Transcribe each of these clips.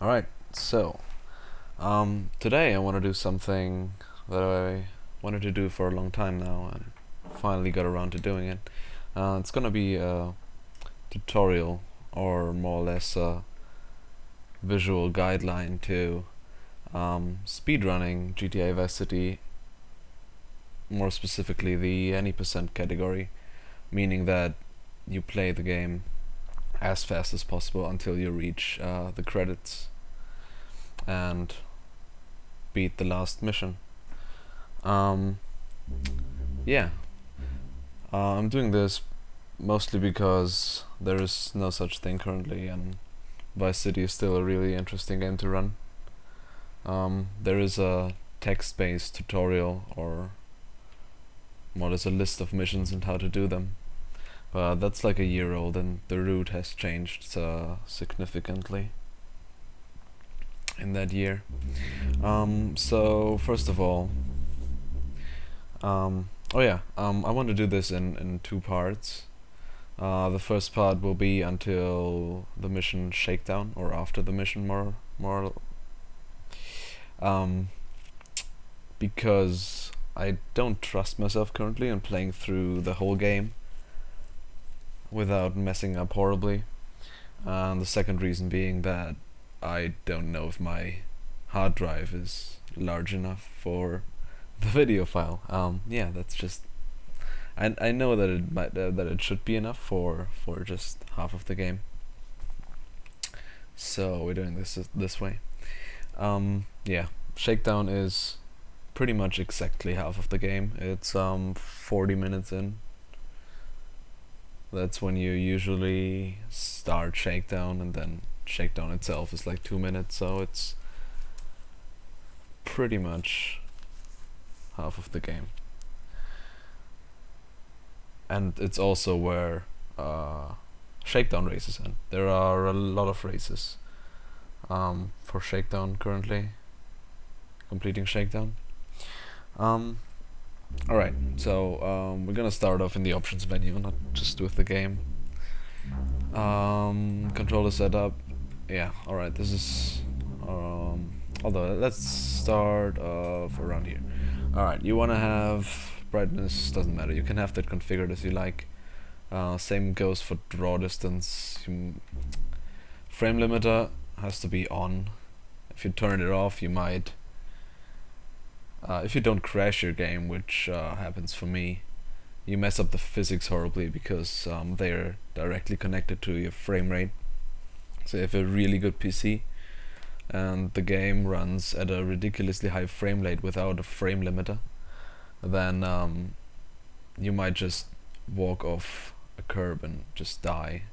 Alright, so today I want to do something that I wanted to do for a long time now and finally got around to doing it. It's gonna be a tutorial, or more or less a visual guideline to speedrunning GTA Vice City, more specifically the any percent category, meaning that you play the game as fast as possible until you reach the credits and beat the last mission. Yeah, I'm doing this mostly because there is no such thing currently, and Vice City is still a really interesting game to run. There is a text-based tutorial, or more, there's a list of missions and how to do them. But that's like a year old, and the route has changed significantly in that year. So first of all, I want to do this in two parts. The first part will be until the mission Shakedown, or after the mission, more because I don't trust myself currently in playing through the whole game without messing up horribly. And the second reason being that I don't know if my hard drive is large enough for the video file. Yeah, that's just. I know that it might that it should be enough for just half of the game. So we're doing this way. Yeah, Shakedown is pretty much exactly half of the game. It's 40 minutes in. That's when you usually start Shakedown, and then Shakedown itself is like 2 minutes, so it's pretty much half of the game. And it's also where Shakedown races end. There are a lot of races for Shakedown currently, completing Shakedown. Alright, so we're gonna start off in the options menu, not just with the game. Controller setup. Yeah, alright, this is although let's start off around here. Alright, you wanna have brightness, doesn't matter, you can have that configured as you like. Same goes for draw distance. Frame limiter has to be on. If you turn it off, you might if you don't crash your game, which happens for me, you mess up the physics horribly, because they're directly connected to your frame rate. So if you have a really good PC and the game runs at a ridiculously high frame rate without a frame limiter, then you might just walk off a curb and just die,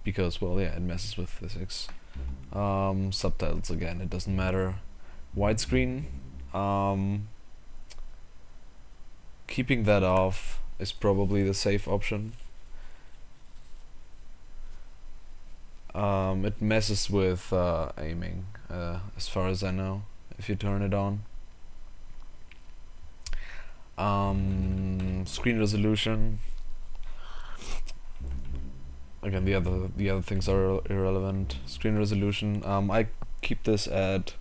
because, well, yeah, it messes with physics. Subtitles, again, it doesn't matter. Widescreen, keeping that off is probably the safe option. It messes with aiming, as far as I know, if you turn it on. Screen resolution, again, the other things are irrelevant. Screen resolution, I keep this at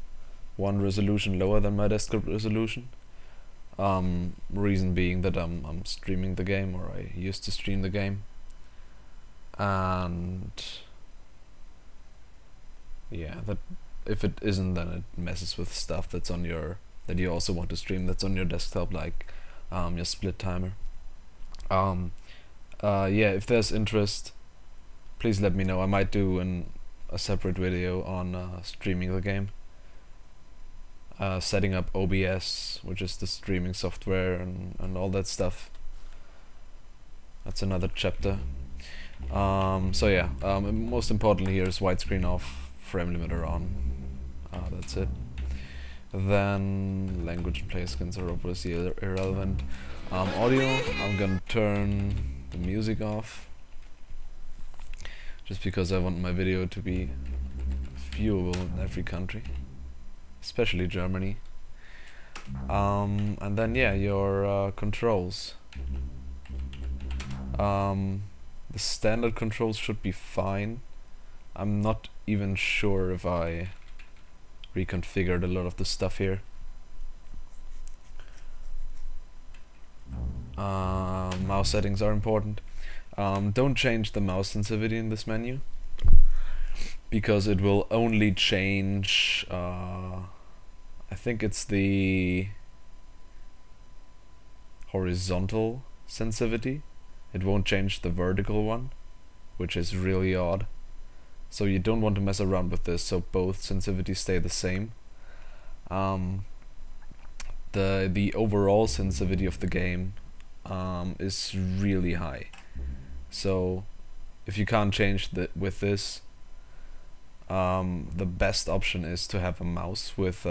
one resolution lower than my desktop resolution. Reason being that I'm streaming the game, or I used to stream the game, and yeah, that if it isn't, then it messes with stuff that's on your that you also want to stream, that's on your desktop, like your split timer. Yeah, if there's interest, please let me know. I might do a separate video on streaming the game, setting up OBS, which is the streaming software, and all that stuff. That's another chapter. So yeah, most importantly here is widescreen off, frame limiter on. That's it. Then language and player skins are obviously irrelevant. Audio, I'm gonna turn the music off, just because I want my video to be viewable in every country, especially Germany. And then, yeah, your controls. The standard controls should be fine. I'm not even sure if I reconfigured a lot of the stuff here. Mouse settings are important. Don't change the mouse sensitivity in this menu, because it will only change, I think it's the horizontal sensitivity. It won't change the vertical one, which is really odd. So you don't want to mess around with this, so both sensitivities stay the same. The overall sensitivity of the game is really high. So if you can't change with this, the best option is to have a mouse with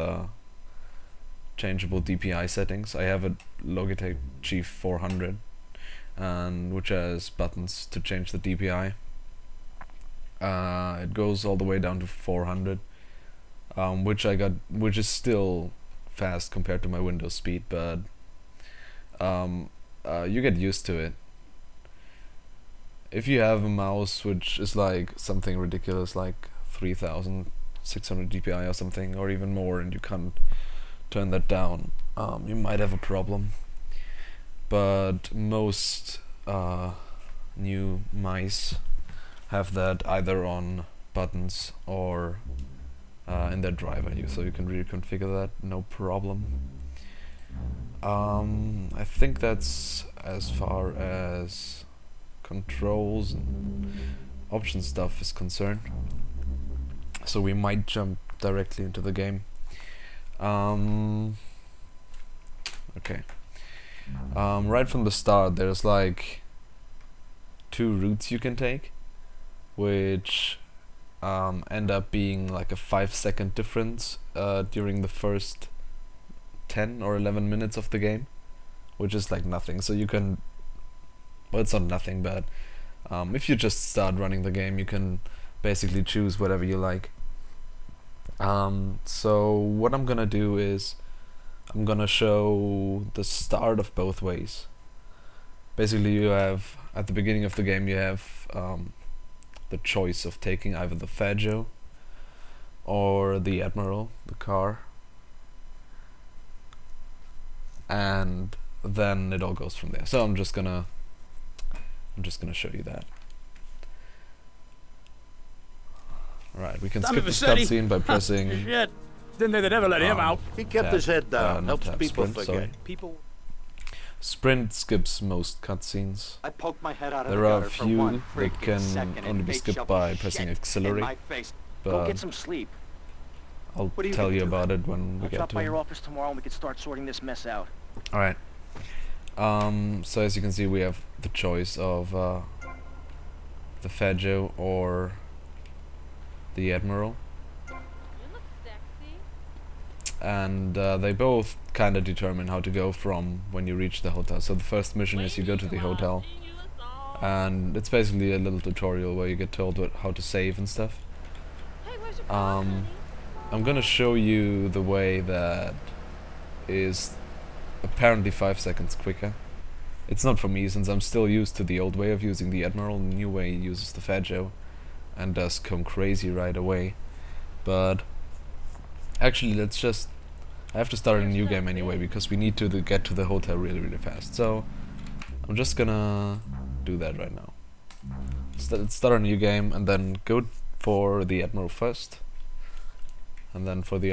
changeable DPI settings. I have a Logitech G400, and which has buttons to change the DPI. It goes all the way down to 400, which is still fast compared to my Windows speed, but you get used to it. If you have a mouse which is like something ridiculous, like 3600 DPI or something, or even more, and you can't turn that down, you might have a problem. But most new mice have that either on buttons or in their driver, so you can reconfigure that, no problem. I think that's as far as controls and option stuff is concerned. So we might jump directly into the game. Okay. Right from the start, there's like 2 routes you can take, which end up being like a 5-second difference during the first 10 or 11 minutes of the game, which is like nothing. So you can, well, it's not nothing, but if you just start running the game, you can basically choose whatever you like. So what I'm gonna do is I'm gonna show the start of both ways. Basically, you have, at the beginning of the game, you have the choice of taking either the Fatzke or the Admiral, the car, and then it all goes from there. So I'm just gonna show you that. Right, we can skip this cutscene by pressing. Shit. Didn't think they'd ever let him out. He kept his head down. Helps people sprint, forget. People. Sprint skips most cutscenes. I poked my head out of There the are a gutter for few one that can second only be skipped by pressing accelerate, Go get some sleep. I'll tell you about it when we I'll get drop to by it. your office tomorrow and we can start sorting this mess out. Alright. So as you can see, we have the choice of the Fatzke or the Admiral. You look sexy. And they both kind of determine how to go from when you reach the hotel. So the first mission is you go to the hotel, and it's basically a little tutorial where you get told how to save and stuff. Hey, where's your car, honey? I'm gonna show you the way that is apparently 5 seconds quicker. It's not for me, since I'm still used to the old way of using the Admiral. The new way uses the Fatzke and does come crazy right away. But actually, I have to start a new game anyway, because we need to get to the hotel really, really fast. So I'm just gonna do that right now. Let's start a new game and then go for the Admiral first, and then for the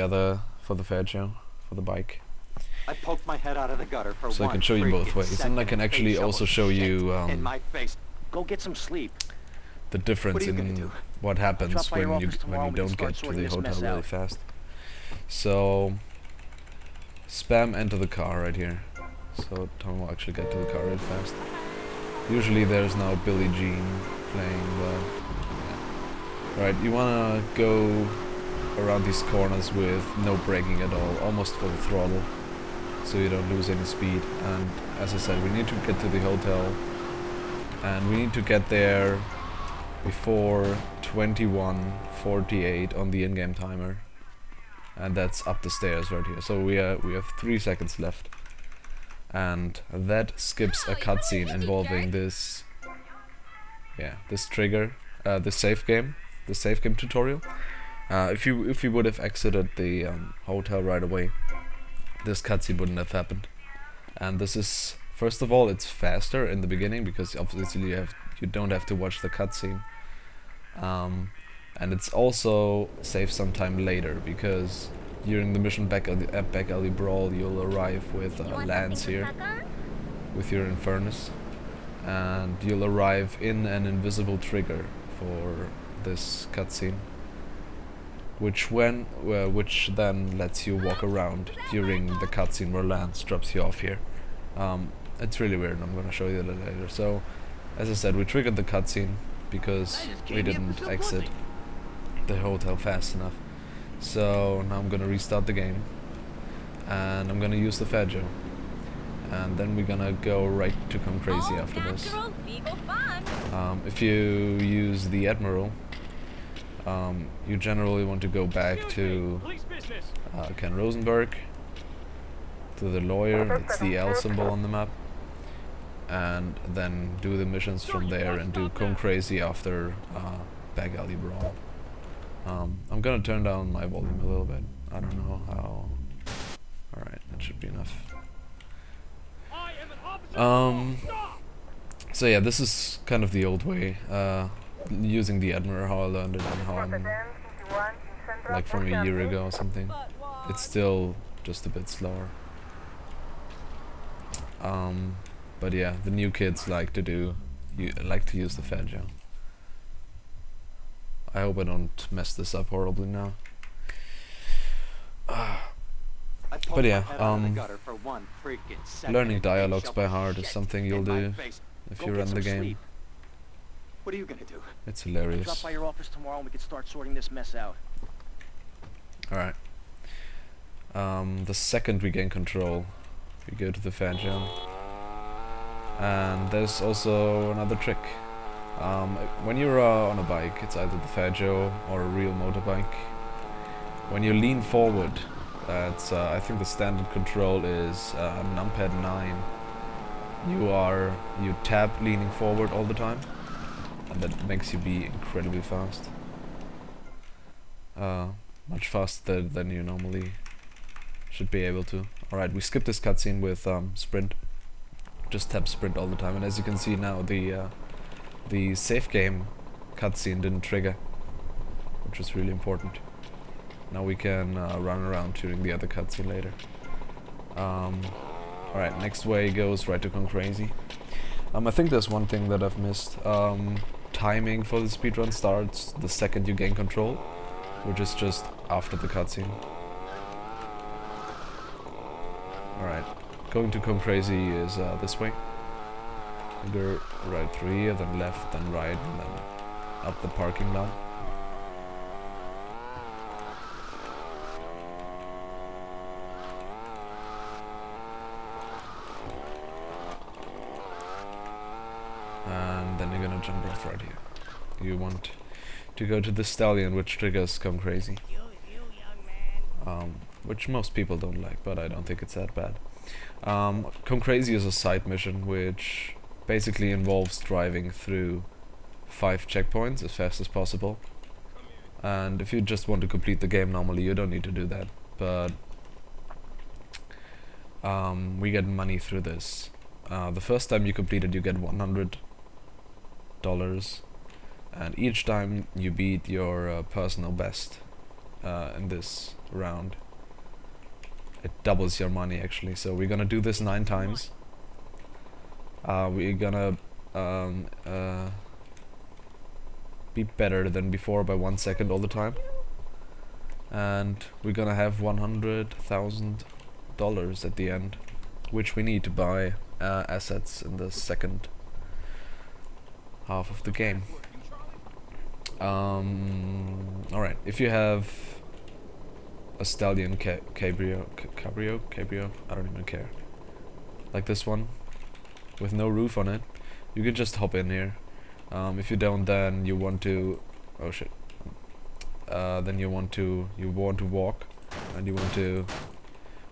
Fatzke, for the bike. I poked my head out of the gutter for So I one can show you both freaking ways, and I second can and actually face also shoveled show shit you in my face. Go get some sleep. the difference What are you gonna in do? what happens drop by your when you office tomorrow and we can don't start get to sorting the this hotel mess really out. fast. So spam enter the car right here, so Tom will actually get to the car really fast. Usually there's now Billie Jean playing, but yeah. Right, you wanna go around these corners with no braking at all, almost full throttle, so you don't lose any speed. And as I said, we need to get to the hotel, and we need to get there before 21:48 on the in-game timer, and that's up the stairs right here. So we have 3 seconds left, and that skips a cutscene involving this trigger, this save game, the save game tutorial. If you would have exited the hotel right away, this cutscene wouldn't have happened. And this is, first of all, it's faster in the beginning because obviously you don't have to watch the cutscene. And it's also saves some time later because during the mission back alley brawl, you'll arrive with Lance here, with your Infernus, and you'll arrive in an invisible trigger for this cutscene, which then lets you walk around during the cutscene where Lance drops you off here. It's really weird, and I'm gonna show you that later. So, as I said, we triggered the cutscene because we didn't exit the hotel fast enough. So now I'm gonna restart the game, and I'm gonna use the Fadjo, and then we're gonna go right to Come Crazy after this. If you use the Admiral, you generally want to go back to Ken Rosenberg, to the lawyer, that's the L symbol on the map, and then do the missions from there and do Come Crazy after Back Alley Brawl. I'm gonna turn down my volume a little bit. I don't know how. Alright, that should be enough. So yeah, this is kind of the old way, using the Admiral, how I learned it and how I'm, like from a year ago or something. It's still just a bit slower. But yeah, the new kids like to use the Fadjo. I hope I don't mess this up horribly now. But yeah, learning dialogues by heart is something you'll do if you run the game. What are you gonna do? It's hilarious. Drop by your office tomorrow and we can start sorting this mess out. Alright. The second we gain control, we go to the Fadjo. And there's also another trick. When you're on a bike, it's either the Fadjo or a real motorbike. When you lean forward, that's I think the standard control is numpad 9. You tap leaning forward all the time, and that makes you be incredibly fast. Much faster than you normally should be able to. Alright, we skip this cutscene with sprint. Just tap sprint all the time, and as you can see now, the safe game cutscene didn't trigger, which was really important. Now we can run around during the other cutscene later. Alright, next way goes right to Come Crazy. I think there's one thing that I've missed. Timing for the speedrun starts the second you gain control, which is just after the cutscene. Alright, going to Come Crazy is this way. Go right through here, then left, then right, and then up the parking lot. And then you're gonna jump off right here. You want to go to the stallion, which triggers Come Crazy. Which most people don't like, but I don't think it's that bad. Come Crazy is a side mission which basically involves driving through 5 checkpoints as fast as possible. And if you just want to complete the game normally, you don't need to do that. But we get money through this. The first time you complete it, you get $100. And each time you beat your personal best in this round, it doubles your money actually. So we're gonna do this 9 times. We're gonna be better than before by 1 second all the time, and we're gonna have $100,000 at the end, which we need to buy assets in the second half of the game. Alright, if you have a stallion cabrio, I don't even care, like this one with no roof on it, you can just hop in here. If you don't, then you want to, oh shit, then you want to walk, and you want to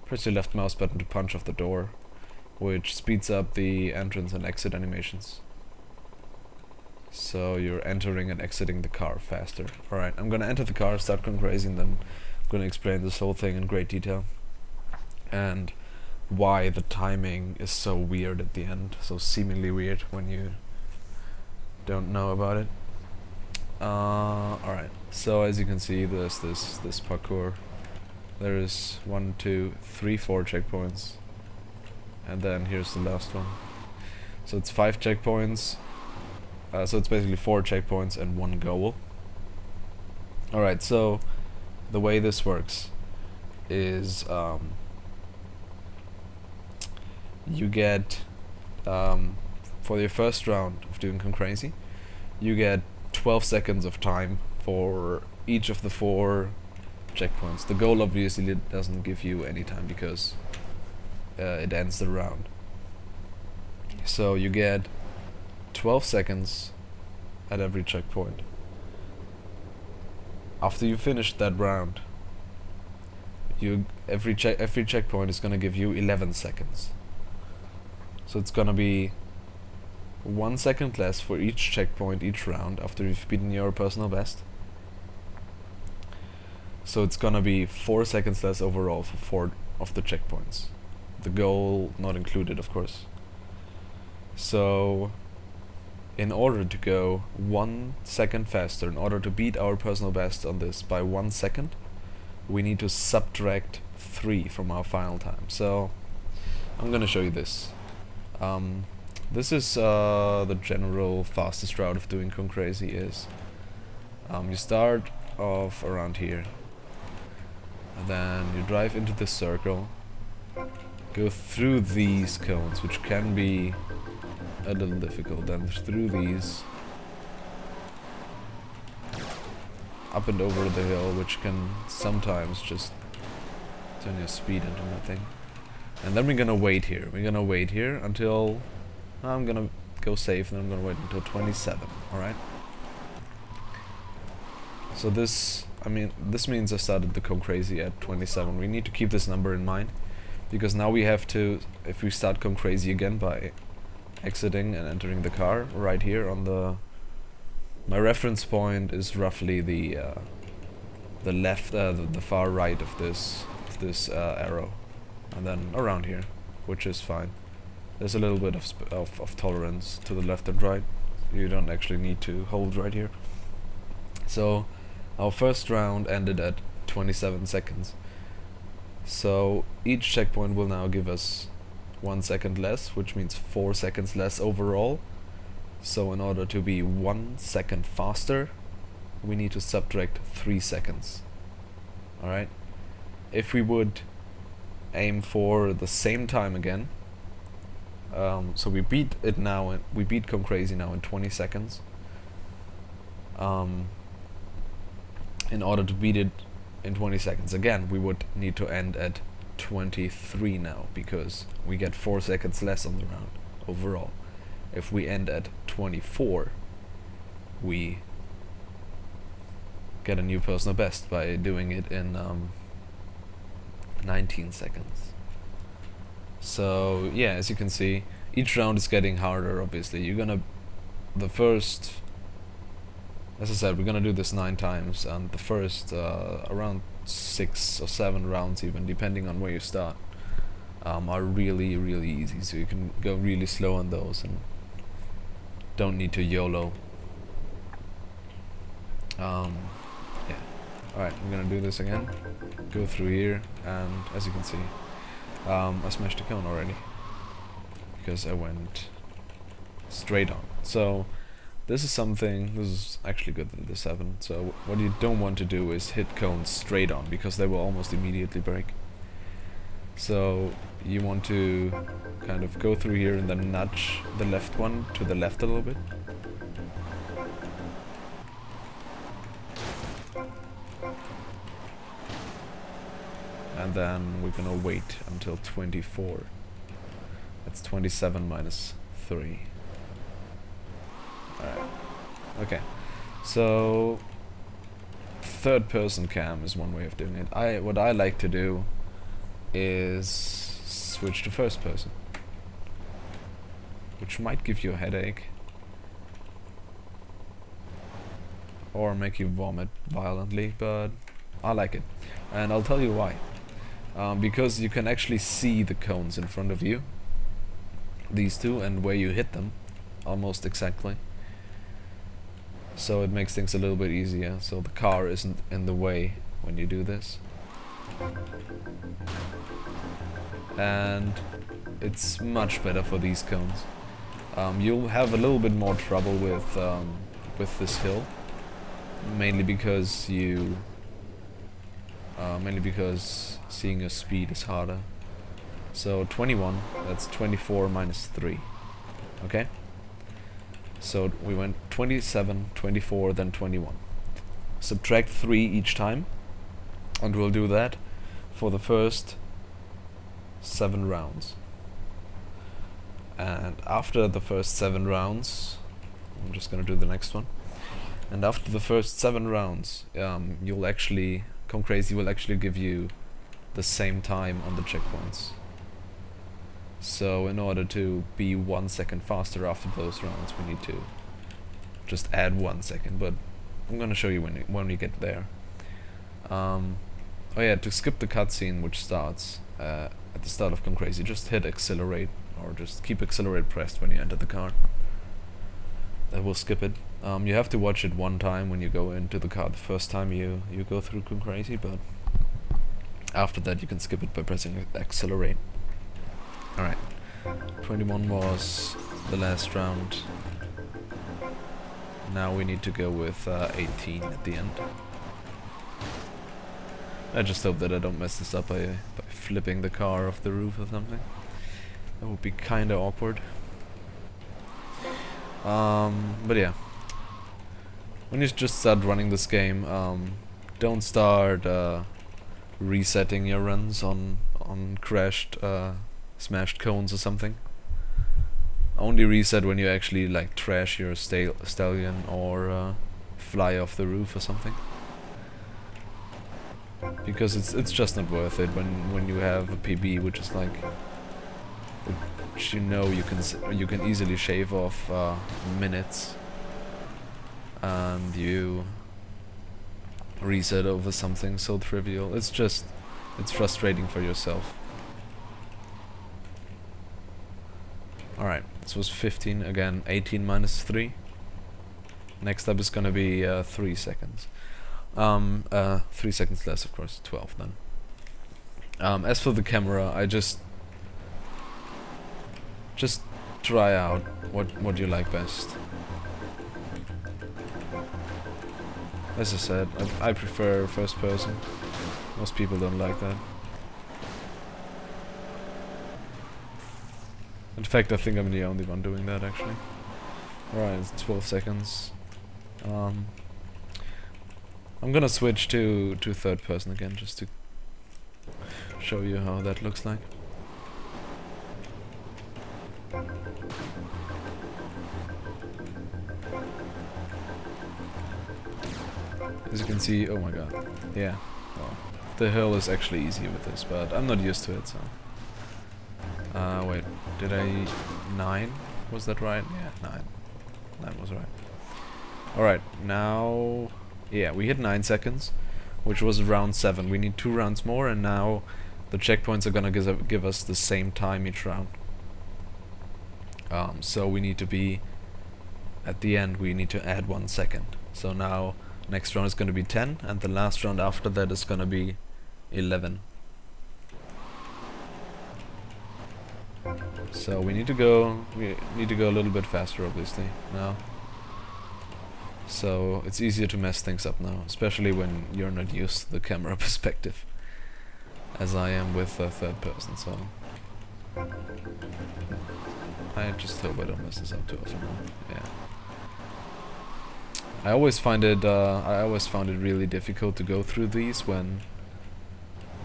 press your left mouse button to punch off the door, which speeds up the entrance and exit animations. So you're entering and exiting the car faster. Alright, I'm gonna enter the car, start going crazy, and then I'm gonna explain this whole thing in great detail. And why the timing is so weird at the end, so seemingly weird when you don't know about it. Alright, so as you can see, there's this parkour. There is 1, 2, 3, 4 checkpoints, and then here's the last one. So it's 5 checkpoints. So it's basically 4 checkpoints and 1 goal. Alright, so the way this works is you get for your first round of doing Crazy, you get 12 seconds of time for each of the 4 checkpoints. The goal obviously doesn't give you any time because it ends the round. So you get 12 seconds at every checkpoint. After you finish that round, every checkpoint is gonna give you 11 seconds. So it's gonna be 1 second less for each checkpoint each round after you've beaten your personal best. So it's gonna be 4 seconds less overall for 4 of the checkpoints. The goal not included, of course. So in order to go 1 second faster, in order to beat our personal best on this by 1 second, we need to subtract 3 from our final time. So I'm gonna show you this. This is the general fastest route of doing Crazy is you start off around here, and then you drive into this circle, go through these cones, which can be a little difficult, then through these, up and over the hill, which can sometimes just turn your speed into nothing. And then we're gonna wait here. We're gonna wait here until I'm gonna go safe, and I'm gonna wait until 27. Alright? So this means I started the Crazy at 27. We need to keep this number in mind, because now we have to, if we start Crazy again by exiting and entering the car right here on the, my reference point is roughly the left, the far right of this arrow, and then around here, which is fine. There's a little bit of tolerance to the left and right. You don't actually need to hold right here. So our first round ended at 27 seconds. So each checkpoint will now give us 1 second less, which means 4 seconds less overall. So in order to be 1 second faster, we need to subtract 3 seconds. Alright? If we would aim for the same time again, so we beat it now, and we beat Crazy now in 20 seconds. In order to beat it in 20 seconds again, we would need to end at 23 now, because we get 4 seconds less on the round overall. If we end at 24, we get a new personal best by doing it in 19 seconds. So yeah, as you can see, each round is getting harder. Obviously, you're gonna, the first, as I said, we're gonna do this 9 times, and the first around 6 or 7 rounds, even depending on where you start, are really easy. So you can go really slow on those and don't need to YOLO. Yeah. Alright, I'm gonna do this again. Go through here, and as you can see, I smashed the cone already because I went straight on. So this is actually good that this happened. So what you don't want to do is hit cones straight on, because they will almost immediately break. So you want to kind of go through here and then nudge the left one to the left a little bit. And then we're gonna wait until 24. That's 27 minus 3. Alright. Okay. So third person cam is one way of doing it. What I like to do is switch to first person, which might give you a headache. or make you vomit violently, but I like it, and I'll tell you why. Because you can actually see the cones in front of you, these two, and where you hit them almost exactly. So it makes things a little bit easier, so the car isn't in the way when you do this. And it's much better for these cones. You'll have a little bit more trouble with this hill, mainly because seeing your speed is harder. So 21, that's 24 minus 3. Okay? So we went 27, 24, then 21. Subtract 3 each time, and we'll do that for the first 7 rounds. And after the first 7 rounds, I'm just gonna do the next one. And after the first 7 rounds, you'll actually, Come Crazy will actually give you the same time on the checkpoints. So in order to be 1 second faster after those rounds, we need to just add 1 second. But I'm gonna show you when we get there. Oh yeah, to skip the cutscene which starts at the start of Come Crazy, just hit accelerate, or just keep accelerate pressed when you enter the car. That will skip it. You have to watch it 1 time when you go into the car the first time you go through Come Crazy, but after that you can skip it by pressing accelerate. Alright, 21 was the last round. Now we need to go with 18 at the end. I just hope that I don't mess this up by flipping the car off the roof or something. That would be kinda awkward. But yeah. When you just start running this game, don't start resetting your runs on crashed, smashed cones or something. Only reset when you actually like trash your stallion or fly off the roof or something. Because it's just not worth it when you have a PB which is like, which you know you can easily shave off minutes, and you reset over something so trivial. It's frustrating for yourself. Alright, this was 15 again, 18 minus 3. Next up is gonna be 3 seconds. 3 seconds less, of course, 12 then. As for the camera, I just try out what you like best. As I said, I prefer first person. Most people don't like that. In fact, I think I'm the only one doing that actually. Alright, it's 12 seconds. I'm gonna switch to third person again, just to show you how that looks like. As you can see, oh my god, yeah, well, the hill is actually easy with this, but I'm not used to it, so. Wait, did I... 9? Was that right? Yeah, 9. 9 was right. Alright, now... yeah, we hit 9 seconds, which was round 7. We need 2 rounds more, and now the checkpoints are gonna give us the same time each round. So we need to be... at the end, we need to add 1 second. So now, next round is gonna be 10, and the last round after that is gonna be 11. So we need to go a little bit faster, obviously, now. So it's easier to mess things up now, especially when you're not used to the camera perspective, as I am with third person, so... I just hope I don't mess this up too often now. Yeah. I always found it really difficult to go through these when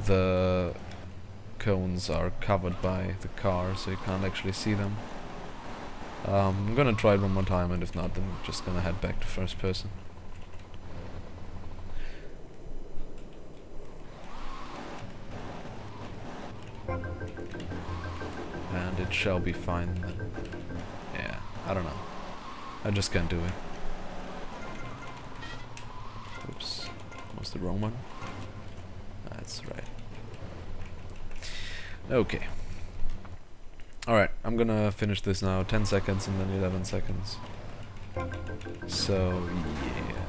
the cones are covered by the car, so you can't actually see them. I'm gonna try it one more time, and if not, then I'm just gonna head back to first person. And it shall be fine then. Yeah, I don't know. I just can't do it. the wrong one? That's right. Okay. Alright, I'm gonna finish this now. 10 seconds and then 11 seconds. So, yeah.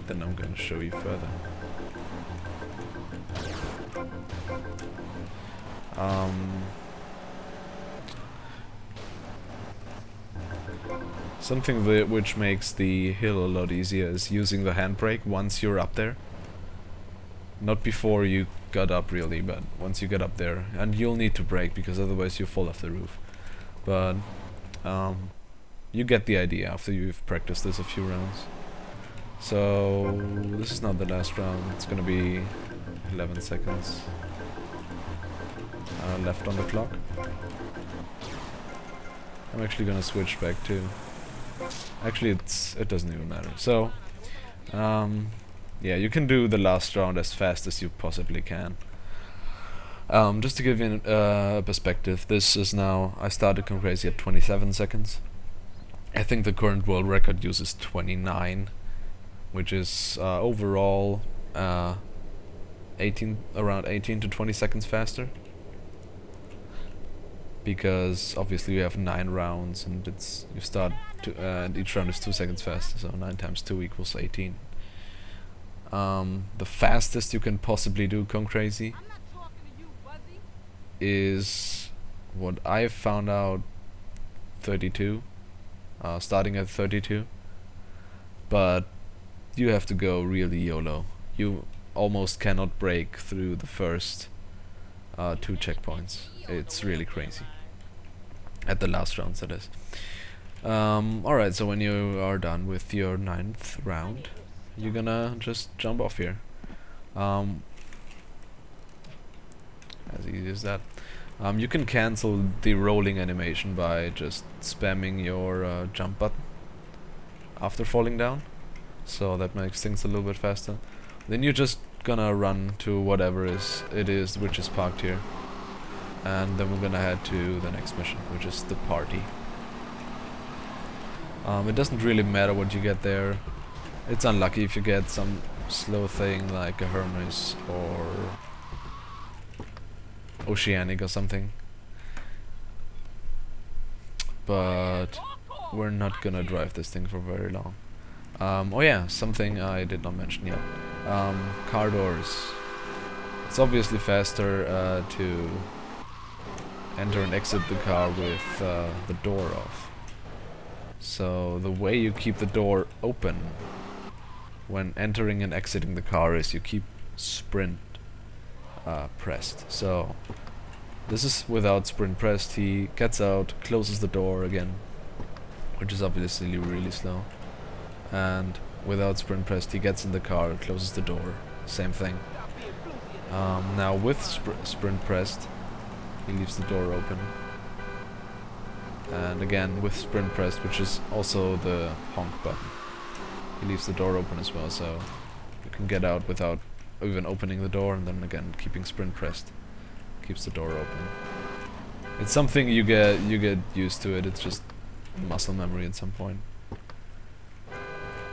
Then I'm gonna show you further. Something which makes the hill a lot easier is using the handbrake once you're up there. Not before you got up really, but once you get up there. And you'll need to brake because otherwise you fall off the roof. But you get the idea after you've practiced this a few rounds. So this is not the last round, it's gonna be 11 seconds left on the clock. I'm actually gonna switch back to... Actually it doesn't even matter. So yeah, you can do the last round as fast as you possibly can. Just to give you a perspective, this is now... I started Come Crazy at 27 seconds. I think the current world record uses 29, which is overall around 18 to 20 seconds faster. Because obviously you have 9 rounds and you start and each round is 2 seconds faster, so 9 times 2 equals 18. The fastest you can possibly do Come Crazy is what I've found out, 32, starting at 32, but you have to go really YOLO. You almost cannot break through the first 2 checkpoints. It's really crazy. At the last rounds, that is. Alright, so when you are done with your 9th round, you're gonna just jump off here. As easy as that. You can cancel the rolling animation by just spamming your jump button after falling down, so that makes things a little bit faster. Then you're just gonna run to whatever it is which is parked here, and then we're gonna head to the next mission, which is the party. It doesn't really matter what you get there. It's unlucky if you get some slow thing like a Hermes or Oceanic or something, but we're not gonna drive this thing for very long. Oh yeah, something I did not mention yet. Car doors. It's obviously faster to enter and exit the car with the door off. So the way you keep the door open when entering and exiting the car is you keep sprint pressed. So this is without sprint pressed. He gets out, closes the door again, which is obviously really slow, and without sprint pressed he gets in the car, closes the door, same thing. Now with sprint pressed he leaves the door open, and again with sprint pressed, which is also the honk button, he leaves the door open as well, so you can get out without even opening the door, and then again keeping sprint pressed keeps the door open. It's something you get used to it. It's just muscle memory at some point.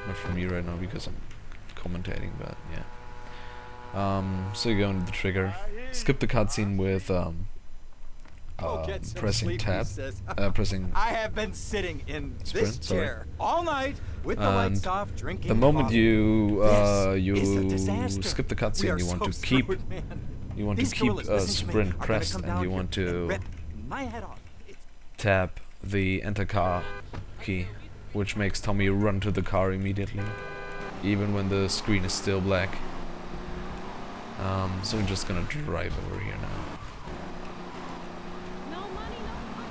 Not for me right now because I'm commentating, but yeah. So you go into the trigger, skip the cutscene with pressing tab, pressing. I have been sitting in sprint, this chair all night with the and lights off, drinking the moment coffee. you disaster. skip the We cutscene, are you want so to keep screwed, man. These keep gorillas, listen to me, sprint are gonna pressed, come and down you here want and to rip my head off. tap the enter car key, which makes Tommy run to the car immediately, even when the screen is still black. So we're just gonna drive over here now.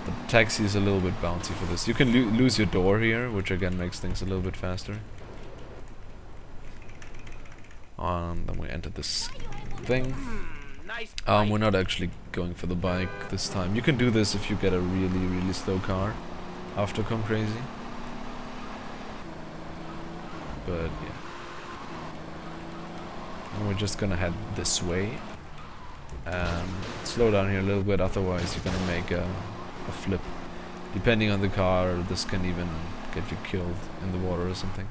The taxi is a little bit bouncy for this. You can lose your door here, which again makes things a little bit faster. Then we enter this thing. We're not actually going for the bike this time. You can do this if you get a really slow car after Come Crazy. But yeah. And we're just gonna head this way. Slow down here a little bit, otherwise you're gonna make a flip. Depending on the car, this can even get you killed in the water or something.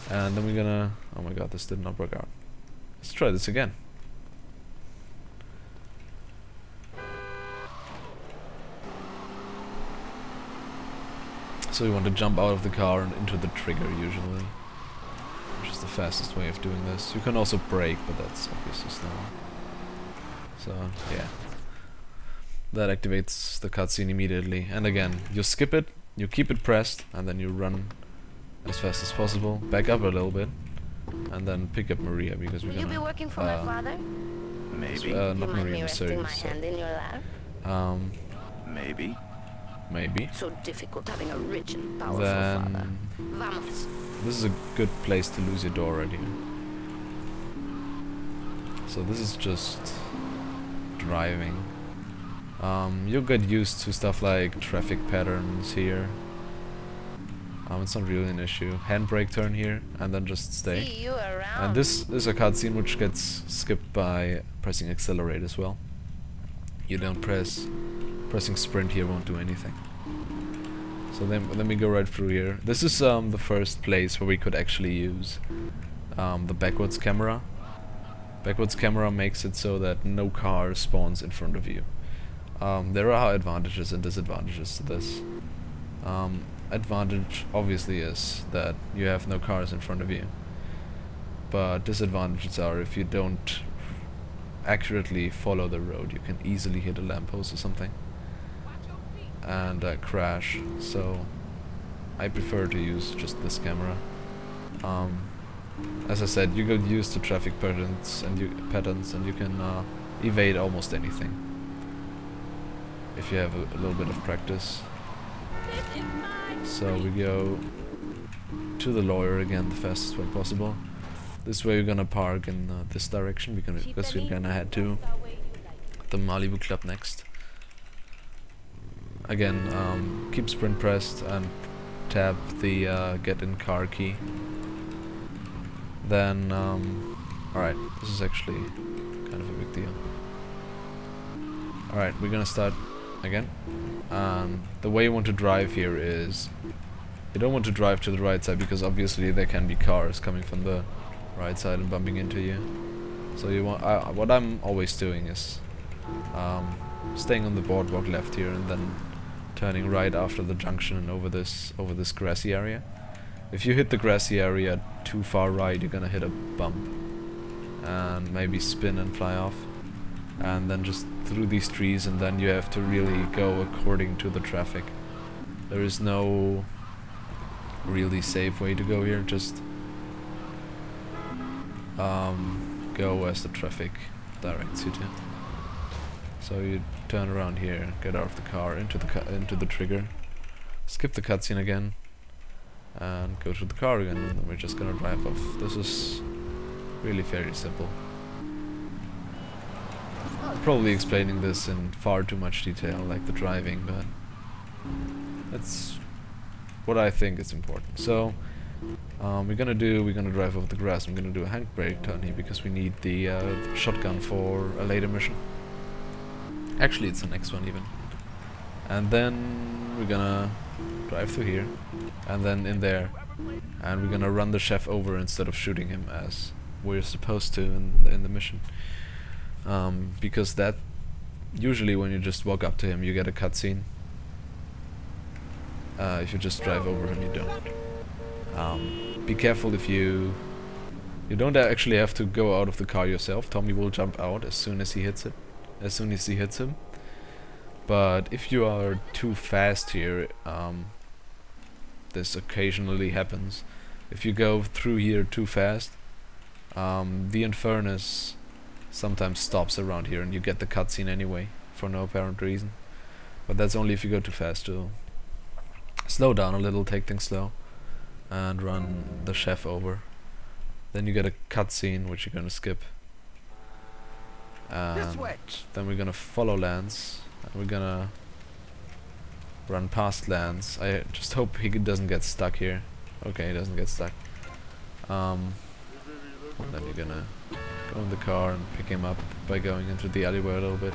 And then we're gonna... oh my god, this did not work out. Let's try this again. So you want to jump out of the car and into the trigger usually, which is the fastest way of doing this. You can also brake, but that's obviously slower. So yeah, that activates the cutscene immediately. And again, you skip it, you keep it pressed, and then you run as fast as possible. Back up a little bit, and then pick up Maria because we're Will you be gonna. working for my father? Maybe. Not You mind me Maria, resting my sorry. hand in your lap? Maybe. Maybe. So difficult having a rich and powerful father. Then Vamos. this is a good place to lose your door right here. So this is just driving. You'll get used to stuff like traffic patterns here. It's not really an issue. Handbrake turn here and then just stay. See you around. And this is a cutscene which gets skipped by pressing accelerate as well. You don't pressing sprint here won't do anything. So then let me go right through here. This is the first place where we could actually use the backwards camera. Backwards camera makes it so that no car spawns in front of you. There are advantages and disadvantages to this. Advantage obviously is that you have no cars in front of you. But disadvantages are if you don't accurately follow the road, you can easily hit a lamppost or something and crash. So I prefer to use just this camera. As I said, you get used to traffic patterns and you can evade almost anything if you have a little bit of practice. So we go to the lawyer again the fastest way possible. This way we're gonna park in this direction because we're gonna head to the Malibu Club next. Again, keep sprint pressed and tap the get in car key. Then, alright, this is actually kind of a big deal. Alright, we're gonna start again. The way you want to drive here is you don't want to drive to the right side because obviously there can be cars coming from the right side and bumping into you. So you want what I'm always doing is staying on the boardwalk left here and then turning right after the junction and over this grassy area. If you hit the grassy area too far right, you're gonna hit a bump and maybe spin and fly off, and then just through these trees, and then you have to really go according to the traffic. There is no really safe way to go here, just go as the traffic directs you to. So you turn around here, get out of the car, into the trigger, skip the cutscene again, and go to the car again, and then we're just gonna drive off. This is really very simple. Probably explaining this in far too much detail, like the driving, but that's what I think is important. So we're gonna drive over the grass. I'm gonna do a handbrake turn here because we need the shotgun for a later mission. Actually, it's the next one even. And then we're gonna drive through here, and then in there, and we're gonna run the chef over instead of shooting him as we're supposed to in the mission. Because that usually when you just walk up to him, you get a cutscene. If you just drive over him, you don't. Be careful if you don't actually have to go out of the car yourself. Tommy will jump out as soon as he hits it. As soon as he hits him. But if you are too fast here, this occasionally happens. If you go through here too fast, the Infernus sometimes stops around here and you get the cutscene anyway, for no apparent reason. But that's only if you go too fast. To slow down a little, take things slow, and run the chef over. Then you get a cutscene which you're gonna skip. And then we're gonna follow Lance, and we're gonna run past Lance. I just hope he doesn't get stuck here. Okay, he doesn't get stuck. And then you're gonna go in the car and pick him up by going into the alleyway a little bit.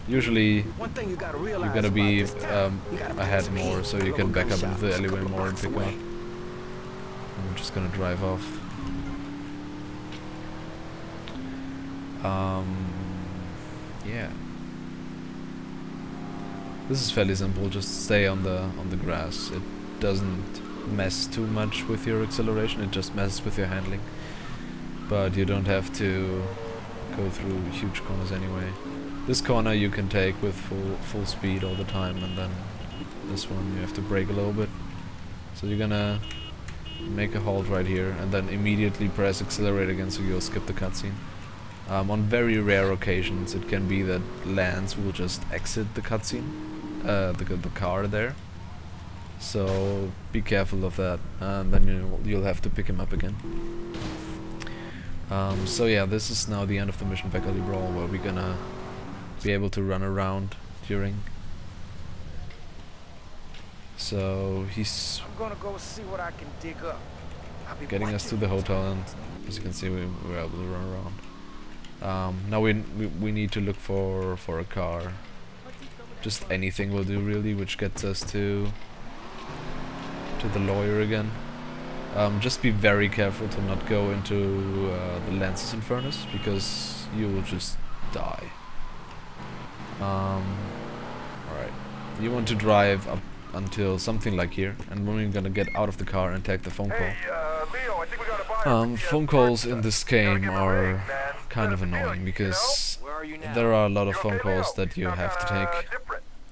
Usually you're gonna be ahead more, so you can back up into the alleyway more and pick him up. And we're just gonna drive off. Yeah. This is fairly simple. Just stay on the grass. It doesn't mess too much with your acceleration. It just messes with your handling. But you don't have to go through huge corners anyway. This corner you can take with full speed all the time, and then this one you have to brake a little bit. So you're gonna make a halt right here, and then immediately press accelerate again, so you'll skip the cutscene. On very rare occasions, it can be that Lance will just exit the cutscene, the car there. So be careful of that, and then you'll have to pick him up again. So yeah, this is now the end of the mission faculty brawl, where we're gonna be able to run around during. So he's I'm gonna go see what I can dig up. I'll be getting us to the hotel, and as you can see, we're able to run around. Now we need to look for a car. Just anything will do really, which gets us to the lawyer again. Just be very careful to not go into the Lance's Infernus, because you will just die. Alright, you want to drive up until something like here, and then we're gonna get out of the car and take the phone call. Leo, I think we got a buyer. Phone calls in this game are kind of annoying, because Where are you now? there are a lot of phone calls that you have to take,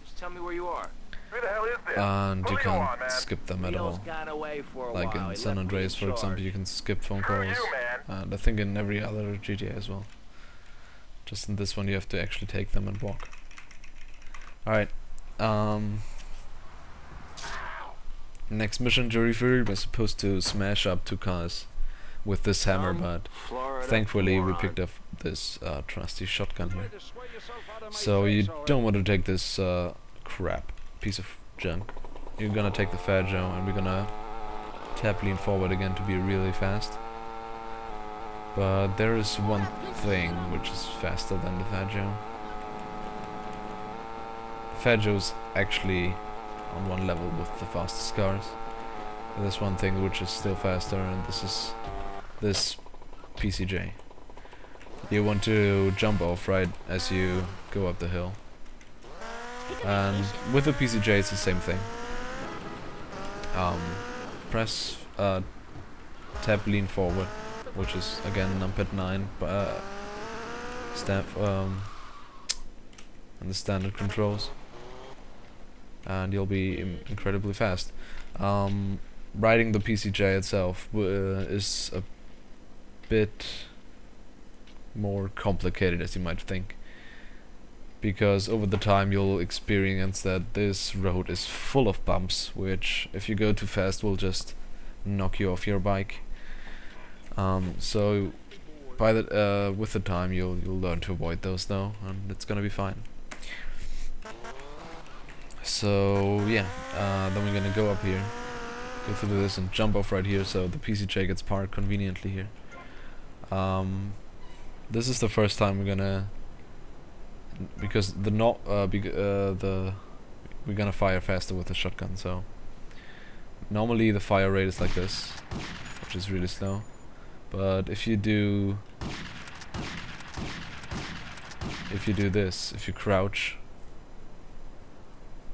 Just tell me where you are. Who the hell is this? and you Who you on, can't man? skip them at Leo's all. gone away for a Like while. in He San left me Andreas, in for example, charge. you can skip phone Screw calls, you, man. and I think in every other GTA as well. Just in this one you have to actually take them and walk. Alright, next mission, Jury Fury, we're supposed to smash up 2 cars with this hammer, but thankfully we picked up this trusty shotgun here. So you don't want to take this crap piece of junk. You're gonna take the Fair Joe, and we're gonna tap lean forward again to be really fast. But there is one thing which is faster than the Fair Joe. The Fair Joe's actually on one level with the fastest cars. There's one thing which is still faster, and this is this PCJ. You want to jump off right as you go up the hill. And with the PCJ it's the same thing. Press tab lean forward, which is again numpad 9, and the standard controls, and you'll be incredibly fast. Riding the PCJ itself is a bit more complicated, as you might think, because over the time you'll experience that this road is full of bumps, which if you go too fast will just knock you off your bike. So by the with the time you'll learn to avoid those though, and it's gonna be fine. So yeah, then we're gonna go up here, go through this and jump off right here, so the PCJ gets parked conveniently here. This is the first time we're gonna, because we're gonna fire faster with the shotgun. So normally the fire rate is like this, which is really slow. But if you do this, if you crouch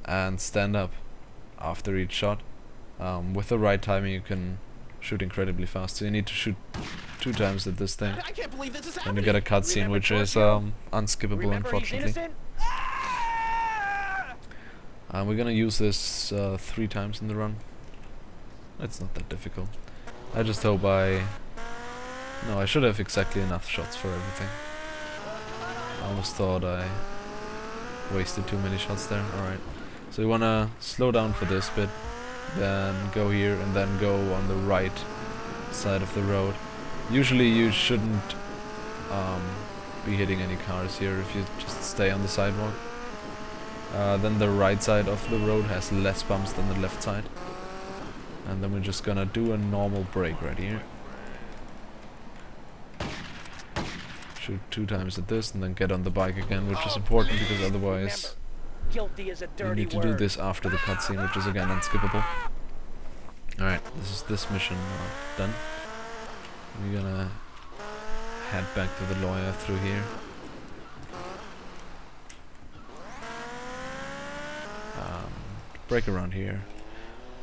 and stand up after each shot, with the right timing you can shoot incredibly fast. So you need to shoot 2 times at this thing, I can't believe this is and you happening. get a cutscene which is unskippable, Remember, he's unfortunately. innocent? We're gonna use this 3 times in the run. It's not that difficult. I just hope I should have exactly enough shots for everything. I almost thought I wasted too many shots there. Alright, so you wanna slow down for this bit, then go here, and then go on the right side of the road. Usually you shouldn't be hitting any cars here if you just stay on the sidewalk. Then the right side of the road has less bumps than the left side. And then we're just gonna do a normal brake right here. Shoot 2 times at this, and then get on the bike again, which is important because otherwise Guilty is a you dirty need to do word. this after the cutscene, which is again unskippable. Alright, this is this mission done. We're gonna head back to the lawyer through here. Break around here.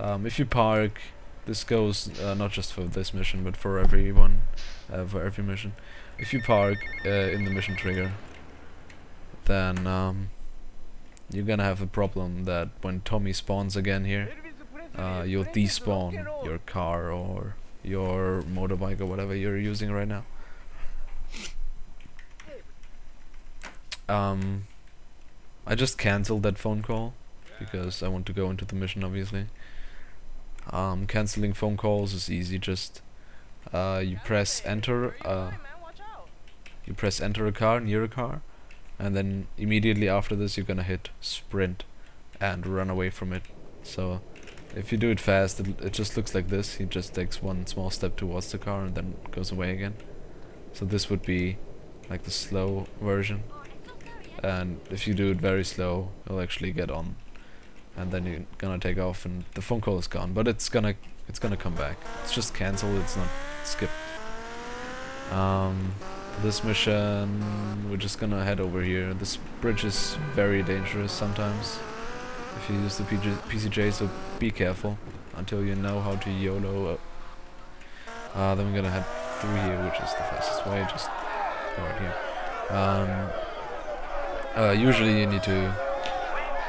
If you park, this goes not just for this mission, but for everyone, for every mission. If you park in the mission trigger, then you're gonna have a problem that when Tommy spawns again here, you'll despawn your car or your motorbike or whatever you're using right now. I just cancelled that phone call because I want to go into the mission, obviously. Cancelling phone calls is easy. Just you press enter. You press enter a car near a car, and then immediately after this you're gonna hit sprint and run away from it. So if you do it fast, it just looks like this. He just takes one small step towards the car and then goes away again. So this would be like the slow version, and if you do it very slow, you'll actually get on, and then you're gonna take off and the phone call is gone, but it's gonna come back. It's just cancelled, it's not skipped. This mission, we're just gonna head over here. This bridge is very dangerous sometimes if you use the PCJ, so be careful until you know how to YOLO. Then we're gonna head through here, which is the fastest way, just go right here. Usually you need to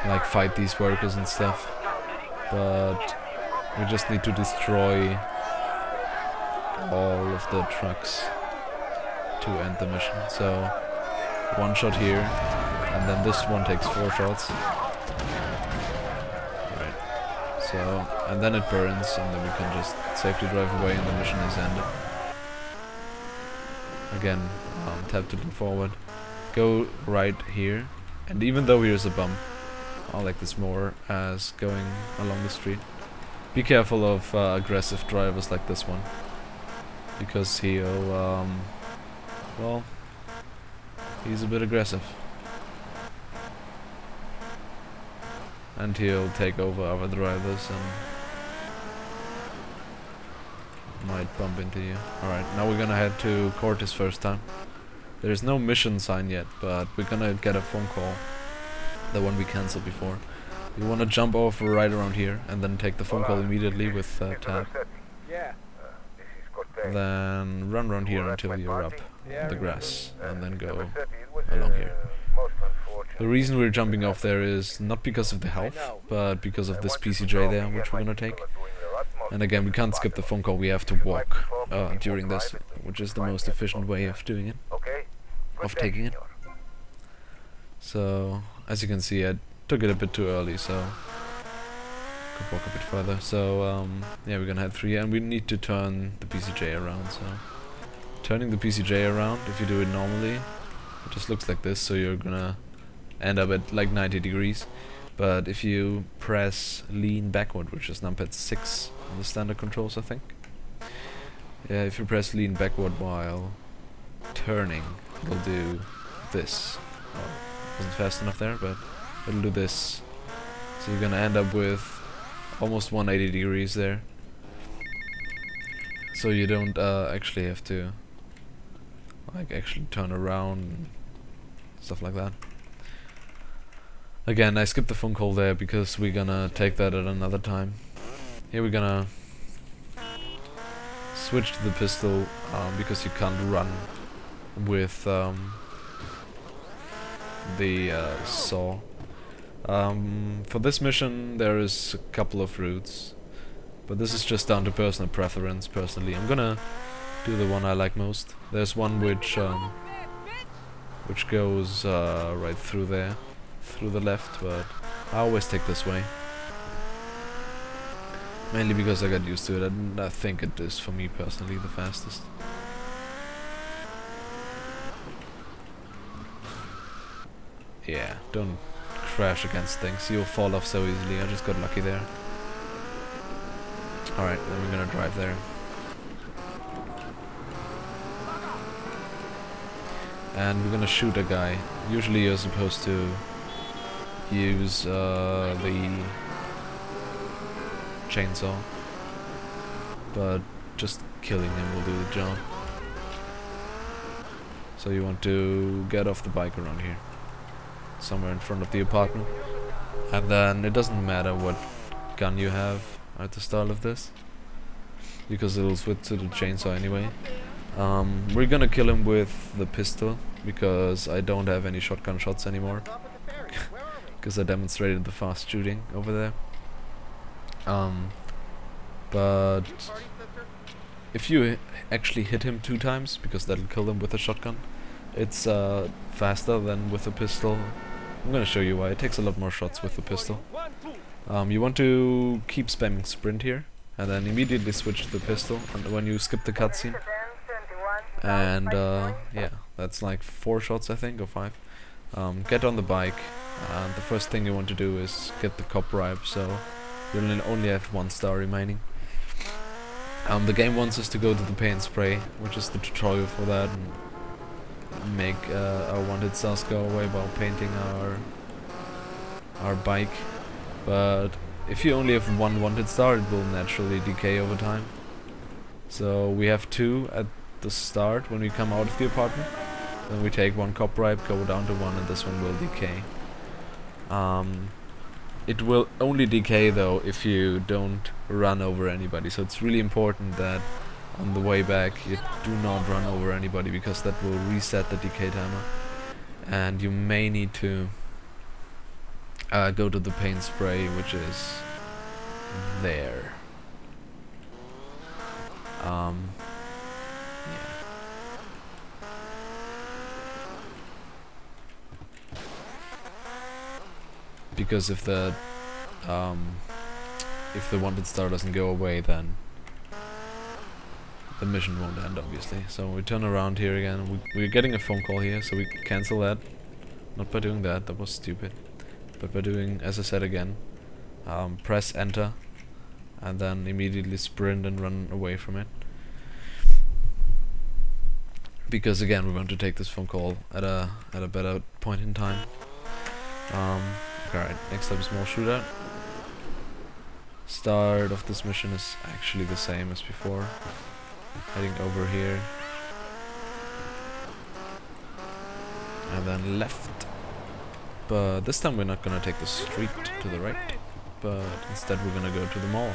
like fight these workers and stuff, but we just need to destroy all of the trucks to end the mission. So one shot here, and then this one takes 4 shots. Right. So, and then it burns, and then we can just safely drive away and the mission is ended. Again, tap to move forward. Go right here, and even though here's a bump, I like this more as going along the street. Be careful of aggressive drivers like this one, because he'll well, he's a bit aggressive, and he'll take over other drivers and might bump into you. Alright, now we're gonna head to court this first time. There's no mission sign yet, but we're gonna get a phone call, the one we cancelled before. You wanna jump off right around here and then take the phone call immediately with tab. Then run around here until you're up the grass, and then go along here. The reason we're jumping off there is not because of the health, but because of this PCJ there, which we're gonna take. And again, we can't skip the phone call, we have to walk during this, which is the most efficient way of doing it, of taking it. So, as you can see, I took it a bit too early, so could walk a bit further. So, yeah, we're gonna head through here, and we need to turn the PCJ around. So, turning the PCJ around, if you do it normally, it just looks like this, so you're gonna end up at like 90 degrees. But if you press lean backward, which is numpad 6 on the standard controls, I think. Yeah, if you press lean backward while turning, it'll do this. Oh, wasn't fast enough there, but it'll do this. So you're gonna end up with almost 180 degrees there. So you don't actually have to like actually turn around and stuff like that. Again, I skipped the phone call there because we're gonna take that at another time. Here we're gonna switch to the pistol because you can't run with the saw. For this mission there is a couple of routes, but this is just down to personal preference. Personally, I'm gonna do the one I like most. There's one which goes right through there, through the left, but I always take this way. Mainly because I got used to it, and I think it is, for me personally, the fastest. Yeah, don't crash against things, you'll fall off so easily. I just got lucky there. Alright, then we're gonna drive there. And we're gonna shoot a guy. Usually you're supposed to use the chainsaw, but just killing him will do the job. So you want to get off the bike around here, somewhere in front of the apartment. And then it doesn't matter what gun you have at the start of this, because it'll switch to the chainsaw anyway. We're gonna kill him with the pistol, because I don't have any shotgun shots anymore. Because I demonstrated the fast shooting over there. But if you actually hit him 2 times, because that'll kill him with a shotgun, it's faster than with a pistol. I'm gonna show you why. It takes a lot more shots with the pistol. You want to keep spamming sprint here, and then immediately switch to the pistol and when you skip the cutscene. And yeah, that's like 4 shots I think, or 5. Get on the bike, and the first thing you want to do is get the cop ripe, so you'll only have 1 star remaining. The game wants us to go to the paint spray, which is the tutorial for that, and make our wanted stars go away while painting our bike. But if you only have 1 wanted star, it will naturally decay over time. So we have 2 at the start when we come out of the apartment. Then we take 1 cop ripe, go down to 1, and this one will decay. It will only decay though if you don't run over anybody, so it's really important that on the way back you do not run over anybody, because that will reset the decay timer. And you may need to go to the paint spray, which is there. Yeah. Because if the wanted star doesn't go away, then the mission won't end, obviously. So we turn around here again. We're getting a phone call here, so we cancel that. Not by doing that, that was stupid. But by doing, as I said again, press enter, and then immediately sprint and run away from it. Because again, we want to take this phone call at a better point in time. Alright, next up is more shootout. Start of this mission is actually the same as before. Heading over here. And then left. But this time we're not gonna take the street to the right, but instead we're gonna go to the mall.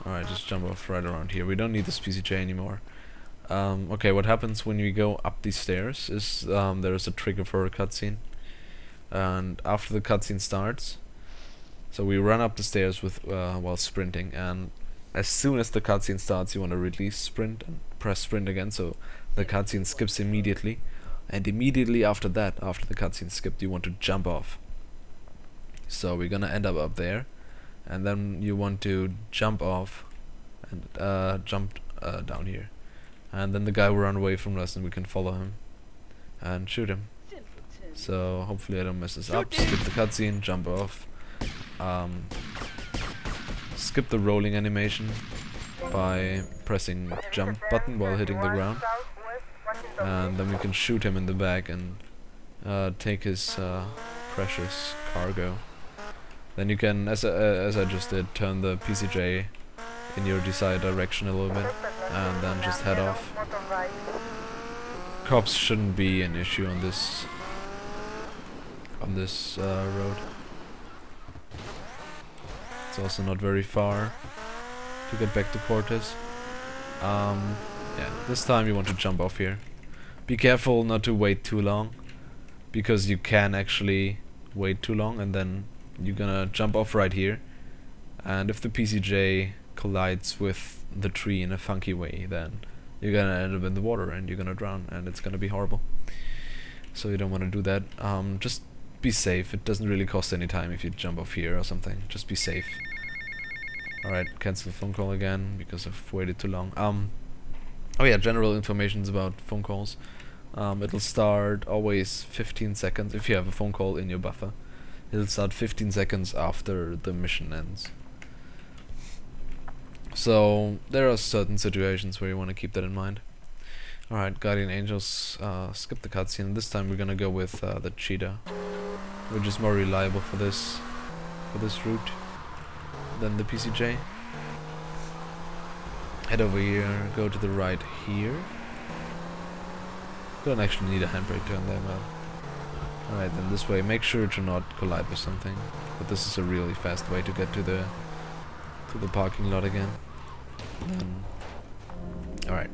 Alright, just jump off right around here. We don't need this PCJ anymore. Okay, what happens when we go up these stairs is there is a trigger for a cutscene. And after the cutscene starts, so we run up the stairs with while sprinting, and as soon as the cutscene starts you want to release sprint and press sprint again, so the cutscene skips immediately, and immediately after that, after the cutscene skipped, you want to jump off. So we're gonna end up there, and then you want to jump off and jump down here, and then the guy will run away from us and we can follow him and shoot him. So hopefully I don't mess this up. Skip the cutscene, jump off. Skip the rolling animation by pressing jump button while hitting the ground, and then we can shoot him in the back and take his precious cargo. Then you can, as I just did, turn the PCJ in your desired direction a little bit, and then just head off. Cops shouldn't be an issue on this road. It's also not very far to get back to Cortez. Yeah, this time you want to jump off here. Be careful not to wait too long, because you can actually wait too long and then you're gonna jump off right here, and if the PCJ collides with the tree in a funky way, then you're gonna end up in the water and you're gonna drown, and it's gonna be horrible. So you don't want to do that. Just be safe. It doesn't really cost any time if you jump off here or something. Just be safe. Alright, cancel the phone call again because I've waited too long. Oh yeah, general information about phone calls. It'll start always 15 seconds if you have a phone call in your buffer. It'll start 15 seconds after the mission ends. So there are certain situations where you want to keep that in mind. Alright, Guardian Angels, skip the cutscene. This time we're gonna go with the cheetah, which is more reliable for this route than the PCJ. Head over here, go to the right here, Don't actually need a handbrake turn there, man. Alright, then this way. Make sure to not collide with something. But this is a really fast way to get to the parking lot again. Alright.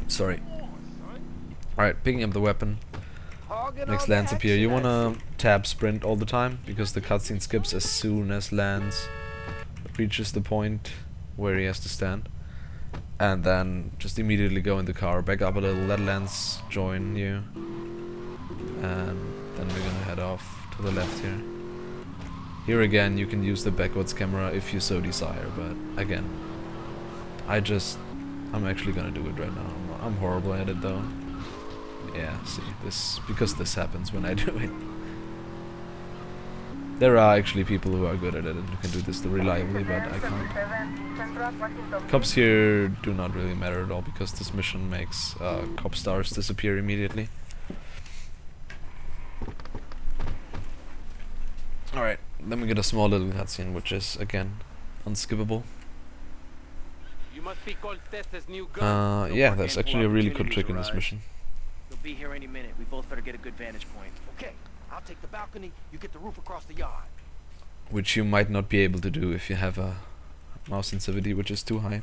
Sorry. Alright, picking up the weapon. Next lands appear. You wanna tab sprint all the time because the cutscene skips as soon as lands reaches the point where he has to stand. And then just immediately go in the car, back up a little, let Lance join you. And then we're gonna head off to the left here. Here again you can use the backwards camera if you so desire, but again, I'm actually gonna do it right now. I'm horrible at it though. Yeah, see, because this happens when I do it. There are actually people who are good at it and who can do this reliably, but I can't. Cops here do not really matter at all because this mission makes cop stars disappear immediately. Alright, then we get a small little cutscene which is, again, unskippable. Yeah, there's actually a really cool trick in this mission. He'll be here any minute. We both better get a good vantage point. Okay, I'll take the balcony, you get the roof across the yard. Which you might not be able to do if you have a mouse sensitivity which is too high.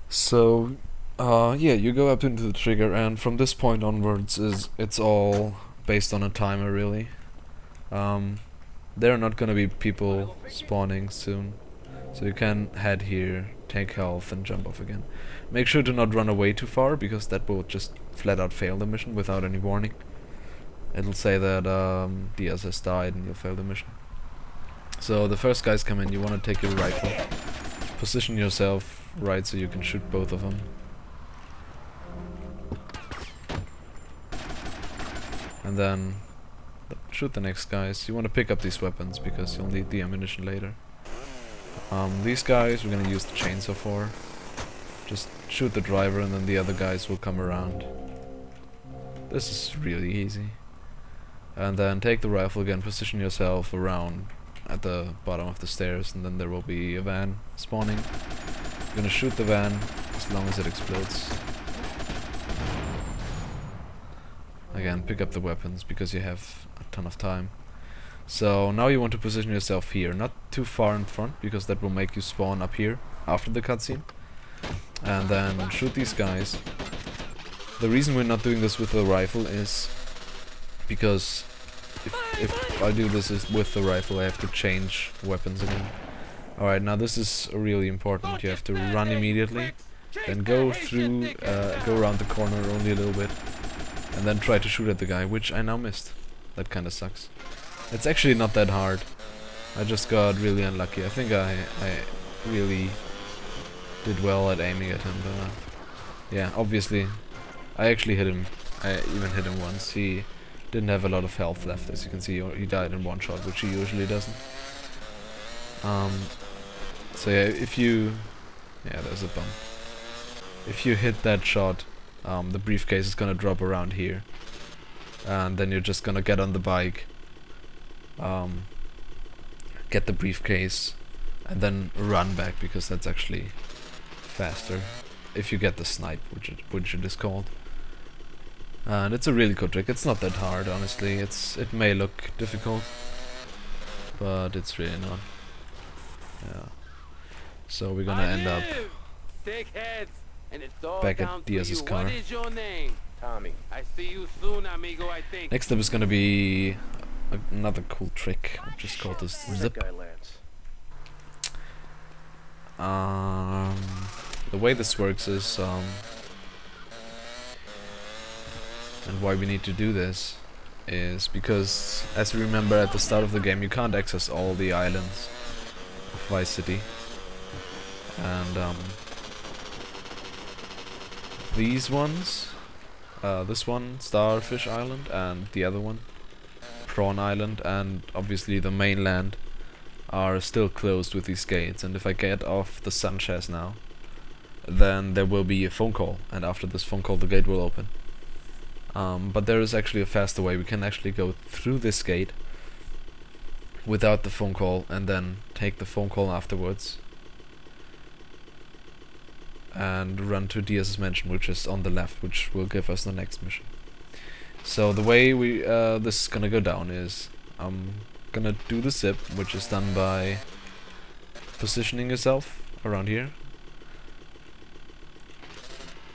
So, yeah, you go up into the trigger, and from this point onwards it's all based on a timer, really. There are not gonna be people spawning soon, so you can head here, take health, and jump off again. Make sure to not run away too far, because that will just flat out fail the mission without any warning. It'll say that Diaz has died and you'll fail the mission. So the first guys come in, you want to take your rifle, position yourself right so you can shoot both of them. And then shoot the next guys. You want to pick up these weapons because you'll need the ammunition later. These guys we're gonna use the chainsaw for. Just shoot the driver and then the other guys will come around. This is really easy. And then take the rifle again, position yourself around at the bottom of the stairs, and then there will be a van spawning. You're gonna shoot the van as long as it explodes. Again, pick up the weapons because you have a ton of time. So now you want to position yourself here, not too far in front because that will make you spawn up here after the cutscene. And then shoot these guys. The reason we're not doing this with the rifle is because if I do this with the rifle I have to change weapons again. Alright, now this is really important. You have to run immediately, then go through, go around the corner only a little bit, and then try to shoot at the guy, which I now missed. That kinda sucks. It's actually not that hard. I just got really unlucky. I think I really did well at aiming at him, but yeah, obviously I actually hit him. I even hit him once. He didn't have a lot of health left, as you can see. He died in one shot, which he usually doesn't. So yeah, if you... yeah, there's a bump. If you hit that shot, the briefcase is gonna drop around here. And then you're just gonna get on the bike, get the briefcase, and then run back, because that's actually faster. If you get the snipe, which it is called. And it's a really cool trick. It's not that hard, honestly. It may look difficult, but it's really not. Yeah. So we're gonna end up back at Diaz's car. What is your name? Tommy. I see you soon, amigo, I think. Next up is gonna be another cool trick, which is called this Where's zip. that guy, Lance? The way this works is, and why we need to do this is because, as you remember at the start of the game, you can't access all the islands of Vice City. And these ones, this one, Starfish Island, and the other one, Prawn Island, and obviously the mainland, are still closed with these gates. And if I get off the Sanchez now, then there will be a phone call, and after this phone call the gate will open. But there is actually a faster way. We can actually go through this gate without the phone call and then take the phone call afterwards. and run to Diaz's mansion, which is on the left, which will give us the next mission. So the way we this is gonna go down is I'm gonna do the zip, which is done by positioning yourself around here.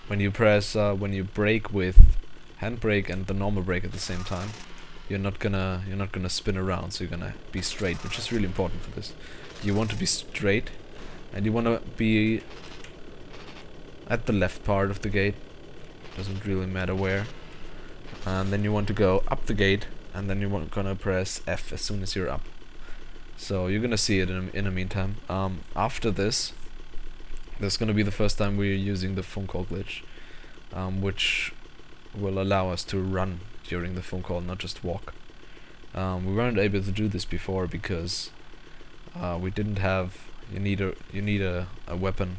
When you press when you brake with handbrake and the normal brake at the same time, you're not gonna spin around, so you're gonna be straight, which is really important for this. You want to be straight, and you want to be at the left part of the gate, doesn't really matter where, and then you want to go up the gate, and then you're gonna press F as soon as you're up. So you're gonna see it in the meantime. After this is gonna be the first time we're using the phone call glitch, which will allow us to run during the phone call, not just walk. We weren't able to do this before because we didn't have. You need a weapon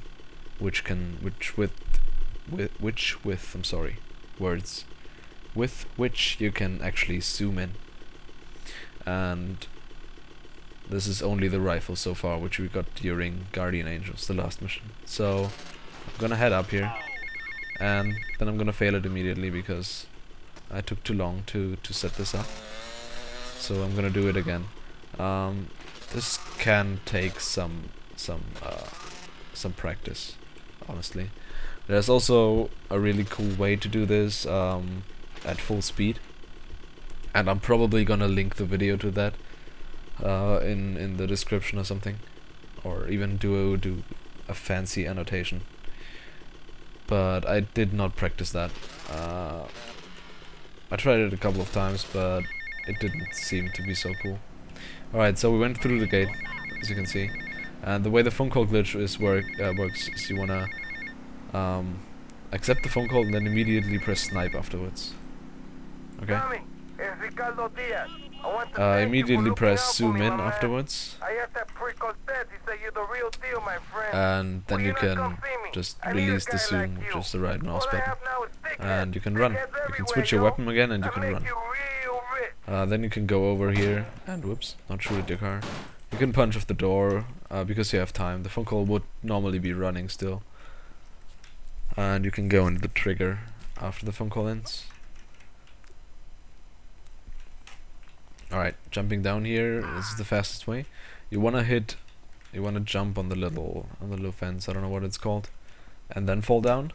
with which you can actually zoom in, and this is only the rifle so far, which we got during Guardian Angels, the last mission. So I'm gonna head up here, and then I'm gonna fail it immediately because I took too long to set this up. So I'm gonna do it again. This can take some practice, honestly. There's also a really cool way to do this at full speed, and I'm probably gonna link the video to that in the description or something, or even do a fancy annotation. But I did not practice that. I tried it a couple of times, but it didn't seem to be so cool. Alright, so we went through the gate, as you can see, and the way the phone call glitch works is you wanna accept the phone call and then immediately press snipe afterwards. Okay? Tommy, it's Ricardo Diaz. I want to thank you Immediately for press looking out zoom for me, in my man. afterwards, I asked that prick Cortez, he said you're the real deal, my friend. and then Will you not can come see me? just I need a release the guy zoom like with you. just the right mouse All I button, have now is and you can run. You can switch your weapon again, and you can run. Then you can go over here and whoops, not shoot at your car. You can punch off the door because you have time. The phone call would normally be running still, and you can go into the trigger after the phone call ends. Alright, jumping down here is the fastest way. You wanna jump on the little fence, I don't know what it's called, and then fall down,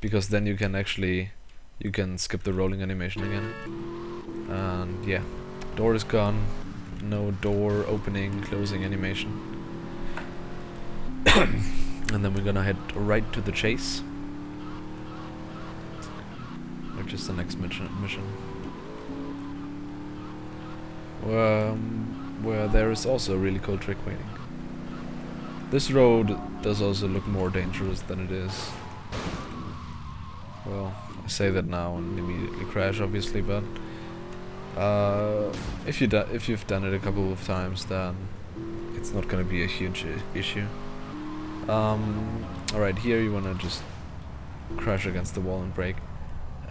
because then you can skip the rolling animation again. And yeah, door is gone, no door opening, closing animation. And then we're gonna head right to the chase, which is the next mission. Where there is also a really cool trick waiting. This road does also look more dangerous than it is. Well, I say that now and immediately crash, obviously, but if you've done it a couple of times, then it's not gonna be a huge issue. Alright, here you wanna just crash against the wall and brake,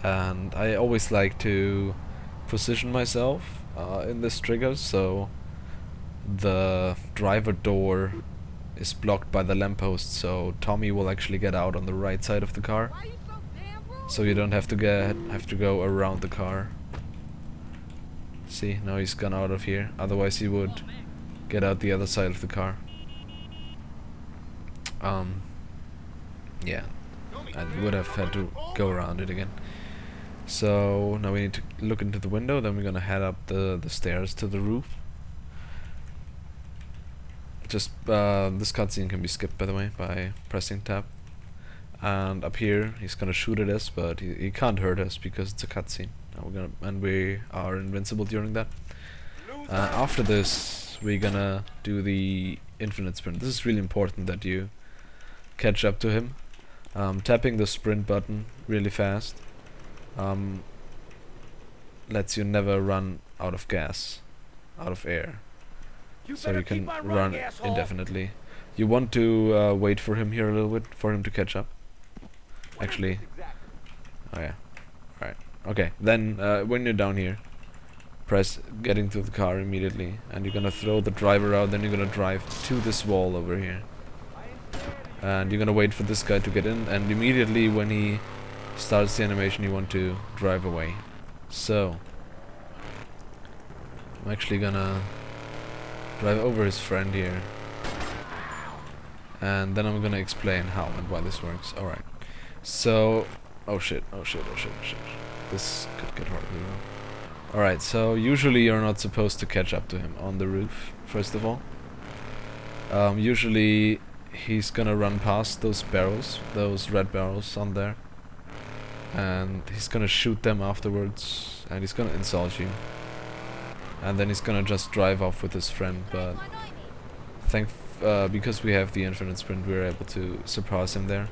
and I always like to position myself in this trigger so the driver door is blocked by the lamppost, so Tommy will actually get out on the right side of the car, so you don't have to go around the car. See, now he's gone out of here, otherwise he would get out the other side of the car. Yeah, and you would have had to go around it again. So now we need to look into the window, then we're gonna head up the stairs to the roof. Just this cutscene can be skipped, by the way, by pressing tab. And up here he's gonna shoot at us, but he can't hurt us because it's a cutscene. And we are invincible during that. After this we're gonna do the infinite sprint. This is really important that you catch up to him. Tapping the sprint button really fast lets you never run out of gas, out of air, so you can run indefinitely. You want to wait for him here a little bit, for him to catch up. Actually, oh yeah, alright, okay, then when you're down here, press get into the car immediately, and you're gonna throw the driver out, then you're gonna drive to this wall over here. and you're gonna wait for this guy to get in, and immediately when he starts the animation you want to drive away. So I'm actually gonna drive over his friend here, and then I'm gonna explain how and why this works. Alright, so oh shit, this could get horribly wrong. Alright, so usually you're not supposed to catch up to him on the roof, first of all. Usually he's gonna run past those barrels, those red barrels on there, and he's gonna shoot them afterwards, and he's gonna insult you, and then he's gonna just drive off with his friend. But because we have the infinite sprint, we're able to surpass him there.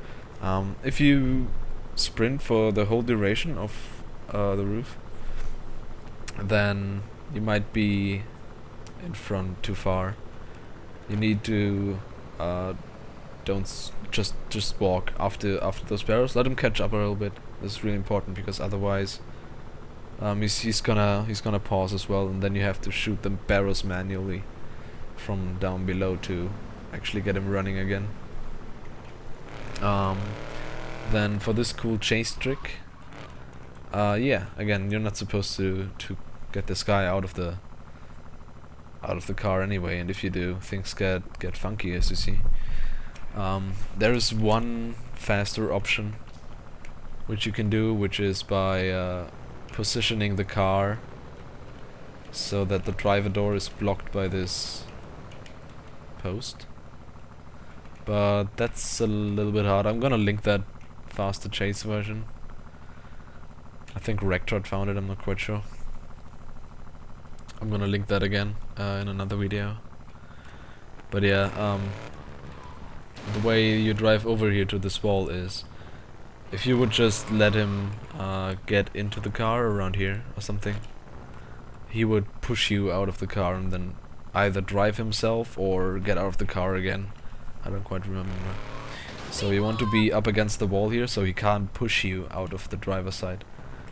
If you sprint for the whole duration of the roof, then you might be in front too far. You need to don't just walk after those barrels. Let him catch up a little bit. This is really important, because otherwise he's gonna pause as well, and then you have to shoot the barrels manually from down below to actually get him running again. Then for this cool chase trick, yeah, again, you're not supposed to get this guy out of the car anyway, and if you do, things get funky, as you see. There is one faster option which you can do, which is by positioning the car so that the driver door is blocked by this post. But that's a little bit hard. I'm gonna link that faster chase version. I think Rectord found it, I'm not quite sure. I'm gonna link that again in another video. But yeah, the way you drive over here to this wall is, if you would just let him get into the car around here or something, he would push you out of the car and then either drive himself or get out of the car again. I don't quite remember. So you want to be up against the wall here so he can't push you out of the driver's side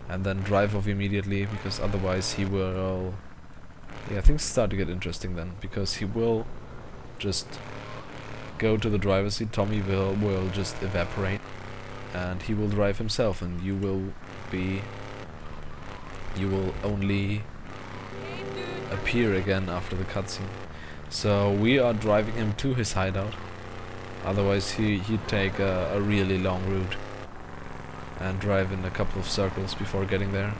and then drive off immediately, because otherwise he will... Yeah, things start to get interesting then, because he will just go to the driver's seat, Tommy will just evaporate, and he will drive himself, and you will only appear again after the cutscene. So we are driving him to his hideout, otherwise he'd take a really long route and drive in a couple of circles before getting there.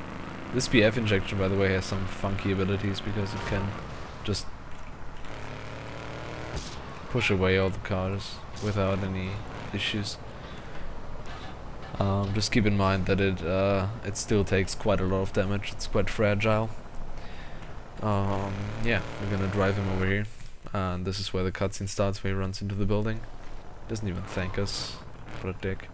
This BF injection, by the way, has some funky abilities, because it can just push away all the cars without any issues. Just keep in mind that it still takes quite a lot of damage. It's quite fragile. Yeah, we're gonna drive him over here, and this is where the cutscene starts, where he runs into the building. Doesn't even thank us. What a dick.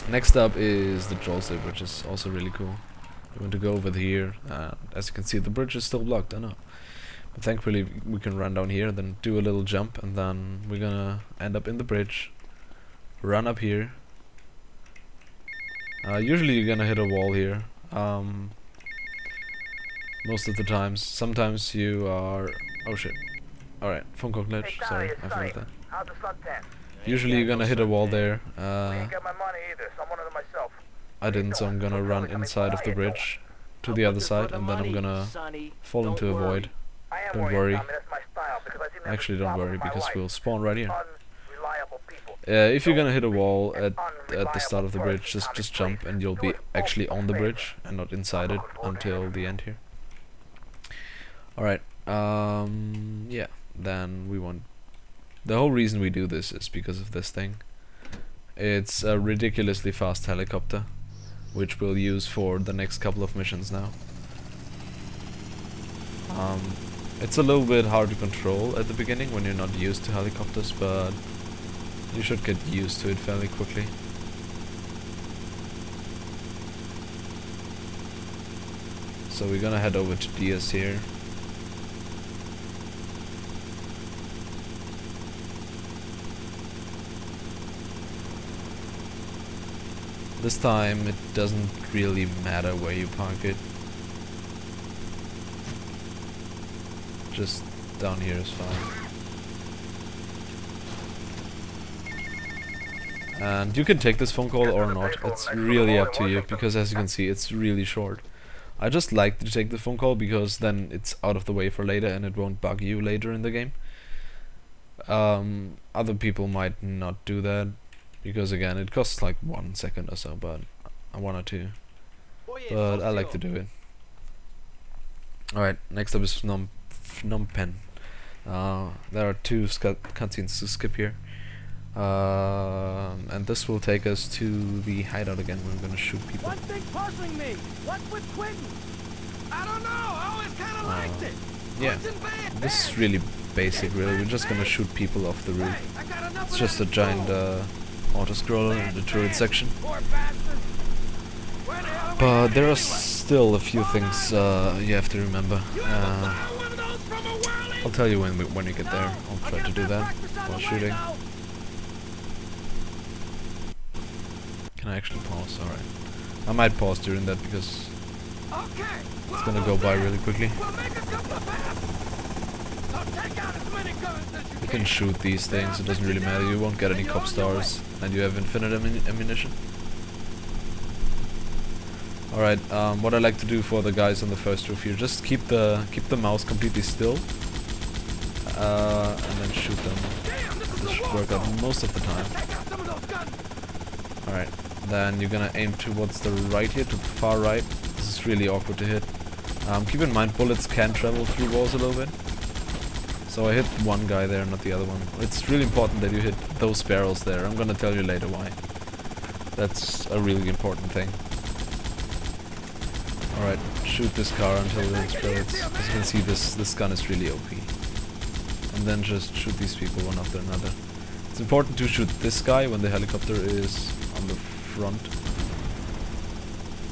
Next up is the Jolsip, which is also really cool. We want to go over here, and as you can see, the bridge is still blocked, I know. But thankfully we can run down here, then do a little jump, and then we're gonna end up in the bridge, run up here. Usually you're gonna hit a wall here. Most of the times. Sometimes you are... Oh shit. Alright, phone call glitch. Hey, Sorry, Donnie, I forgot that. how's the suntan? Usually you're gonna hit a wall there. We ain't got my money either, so I'm one of them myself. I didn't, so I'm gonna run inside of the bridge to the other side, and then I'm gonna fall into a void. I am Don't worried, worry. Tommy, that's my style, because I seem to have Actually, a don't problem worry, with my because wife. we'll spawn right here. Unreliable people. If you're gonna hit a wall at the start of the bridge, just jump, and you'll be actually on the bridge and not inside it until the end here. Alright, yeah, then we want... The whole reason we do this is because of this thing. It's a ridiculously fast helicopter, which we'll use for the next couple of missions now. It's a little bit hard to control at the beginning when you're not used to helicopters, but you should get used to it fairly quickly. So we're gonna head over to Diaz here. This time it doesn't really matter where you park it. Just down here is fine. And you can take this phone call or not. It's really up to you, because as you can see, it's really short. I just like to take the phone call because then it's out of the way for later and it won't bug you later in the game. Other people might not do that, because again, it costs like 1 second or so, but I wanted to. But I like to do it. Alright, next up is Phnom Penh. There are 2 cutscenes to skip here. And this will take us to the hideout again. We're gonna shoot people. One thing puzzling me. What's with quitting? I don't know. I always kind of liked it. Yeah, this is really basic, really. We're just gonna shoot people off the roof. It's just a giant auto-scroller in the turret section. But there are still a few things you have to remember. I'll tell you when we get there. I'll try to do that while shooting. Can I actually pause? Alright. I might pause during that because it's gonna go by really quickly. You can shoot these things, it doesn't really matter. You won't get any cop stars, and you have infinite ammunition. Alright, what I like to do for the guys on the first roof here, just keep the mouse completely still, and then shoot them. This should work out most of the time. Alright, then you're gonna aim towards the right here, to the far right. This is really awkward to hit. Keep in mind, bullets can travel through walls a little bit. So I hit one guy there, not the other one. It's really important that you hit those barrels there. I'm gonna tell you later why. That's a really important thing. Alright, shoot this car until it explodes. As you can see, this gun is really OP. And then just shoot these people one after another. It's important to shoot this guy when the helicopter is on the front,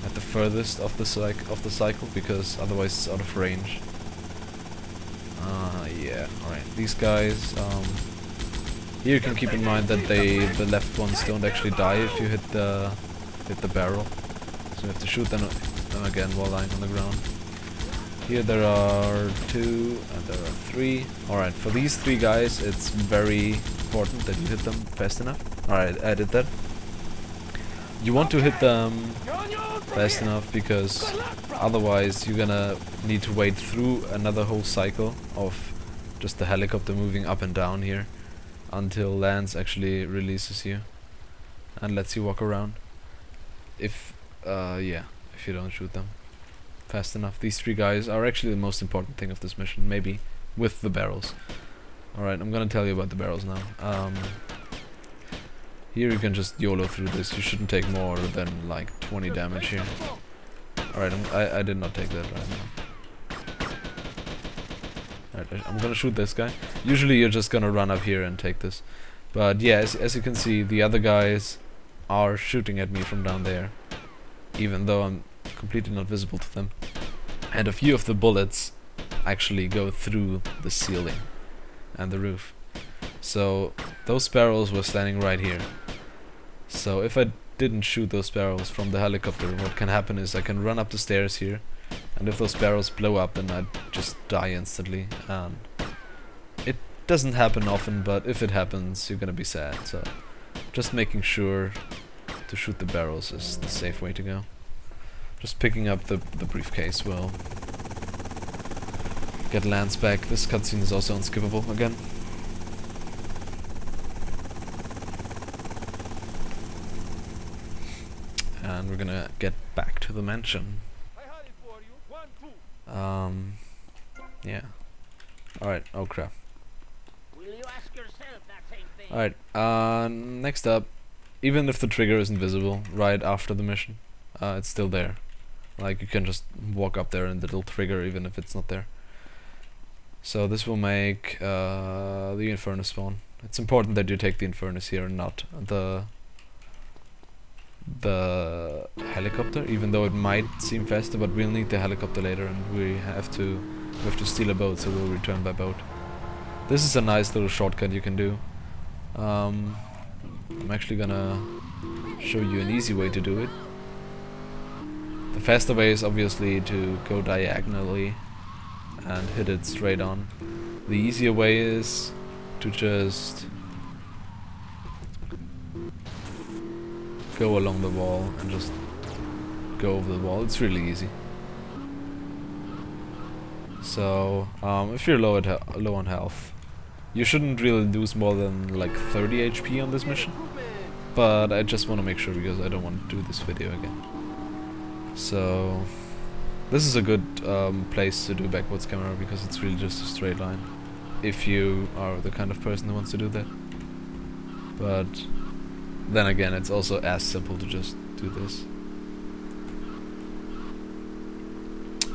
at the furthest of the cycle, because otherwise it's out of range. Yeah, alright. These guys, here you can keep in mind that the left ones don't actually die if you hit the barrel. So you have to shoot them again while lying on the ground. Here there are 2 and there are 3. Alright, for these 3 guys it's very important that you hit them fast enough. Alright, I did that. You want to hit them fast enough because otherwise you're gonna need to wait through another whole cycle of just the helicopter moving up and down here until Lance actually releases you and lets you walk around. If you don't shoot them fast enough. These 3 guys are actually the most important thing of this mission, maybe with the barrels. Alright, I'm gonna tell you about the barrels now. Here you can just YOLO through this. You shouldn't take more than like 20 damage here. Alright, I did not take that right now. Alright, I'm gonna shoot this guy. Usually you're just gonna run up here and take this. But yeah, as you can see, the other guys are shooting at me from down there, even though I'm completely not visible to them. And a few of the bullets actually go through the ceiling and the roof. So those barrels were standing right here. So if I didn't shoot those barrels from the helicopter, what can happen is I can run up the stairs here, and if those barrels blow up, then I'd just die instantly. And it doesn't happen often, but if it happens, you're gonna be sad. So just making sure to shoot the barrels is the safe way to go. Just picking up the briefcase will get Lance back. This cutscene is also unskippable again. And we're gonna get back to the mansion. Yeah. Alright, oh crap. Alright, next up, even if the trigger isn't visible right after the mission, it's still there. Like, you can just walk up there and it'll trigger even if it's not there. So this will make the Infernus spawn. It's important that you take the Infernus here and not the helicopter, even though it might seem faster, but we'll need the helicopter later, and we have to steal a boat, so we'll return by boat. This is a nice little shortcut you can do. I'm actually gonna show you an easy way to do it. The faster way is obviously to go diagonally and hit it straight on. The easier way is to just go along the wall and just go over the wall. It's really easy. So if you're low on health, you shouldn't really lose more than like 30 HP on this mission. But I just want to make sure because I don't want to do this video again. So this is a good place to do backwards camera because it's really just a straight line. If you are the kind of person who wants to do that. But then again, it's also as simple to just do this.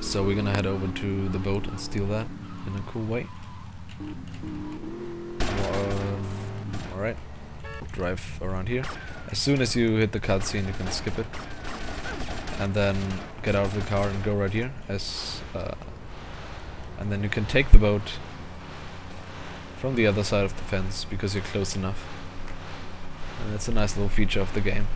So we're gonna head over to the boat and steal that in a cool way. Alright. Drive around here. As soon as you hit the cutscene, you can skip it. And then get out of the car and go right here. And then you can take the boat from the other side of the fence because you're close enough. And it's a nice little feature of the game.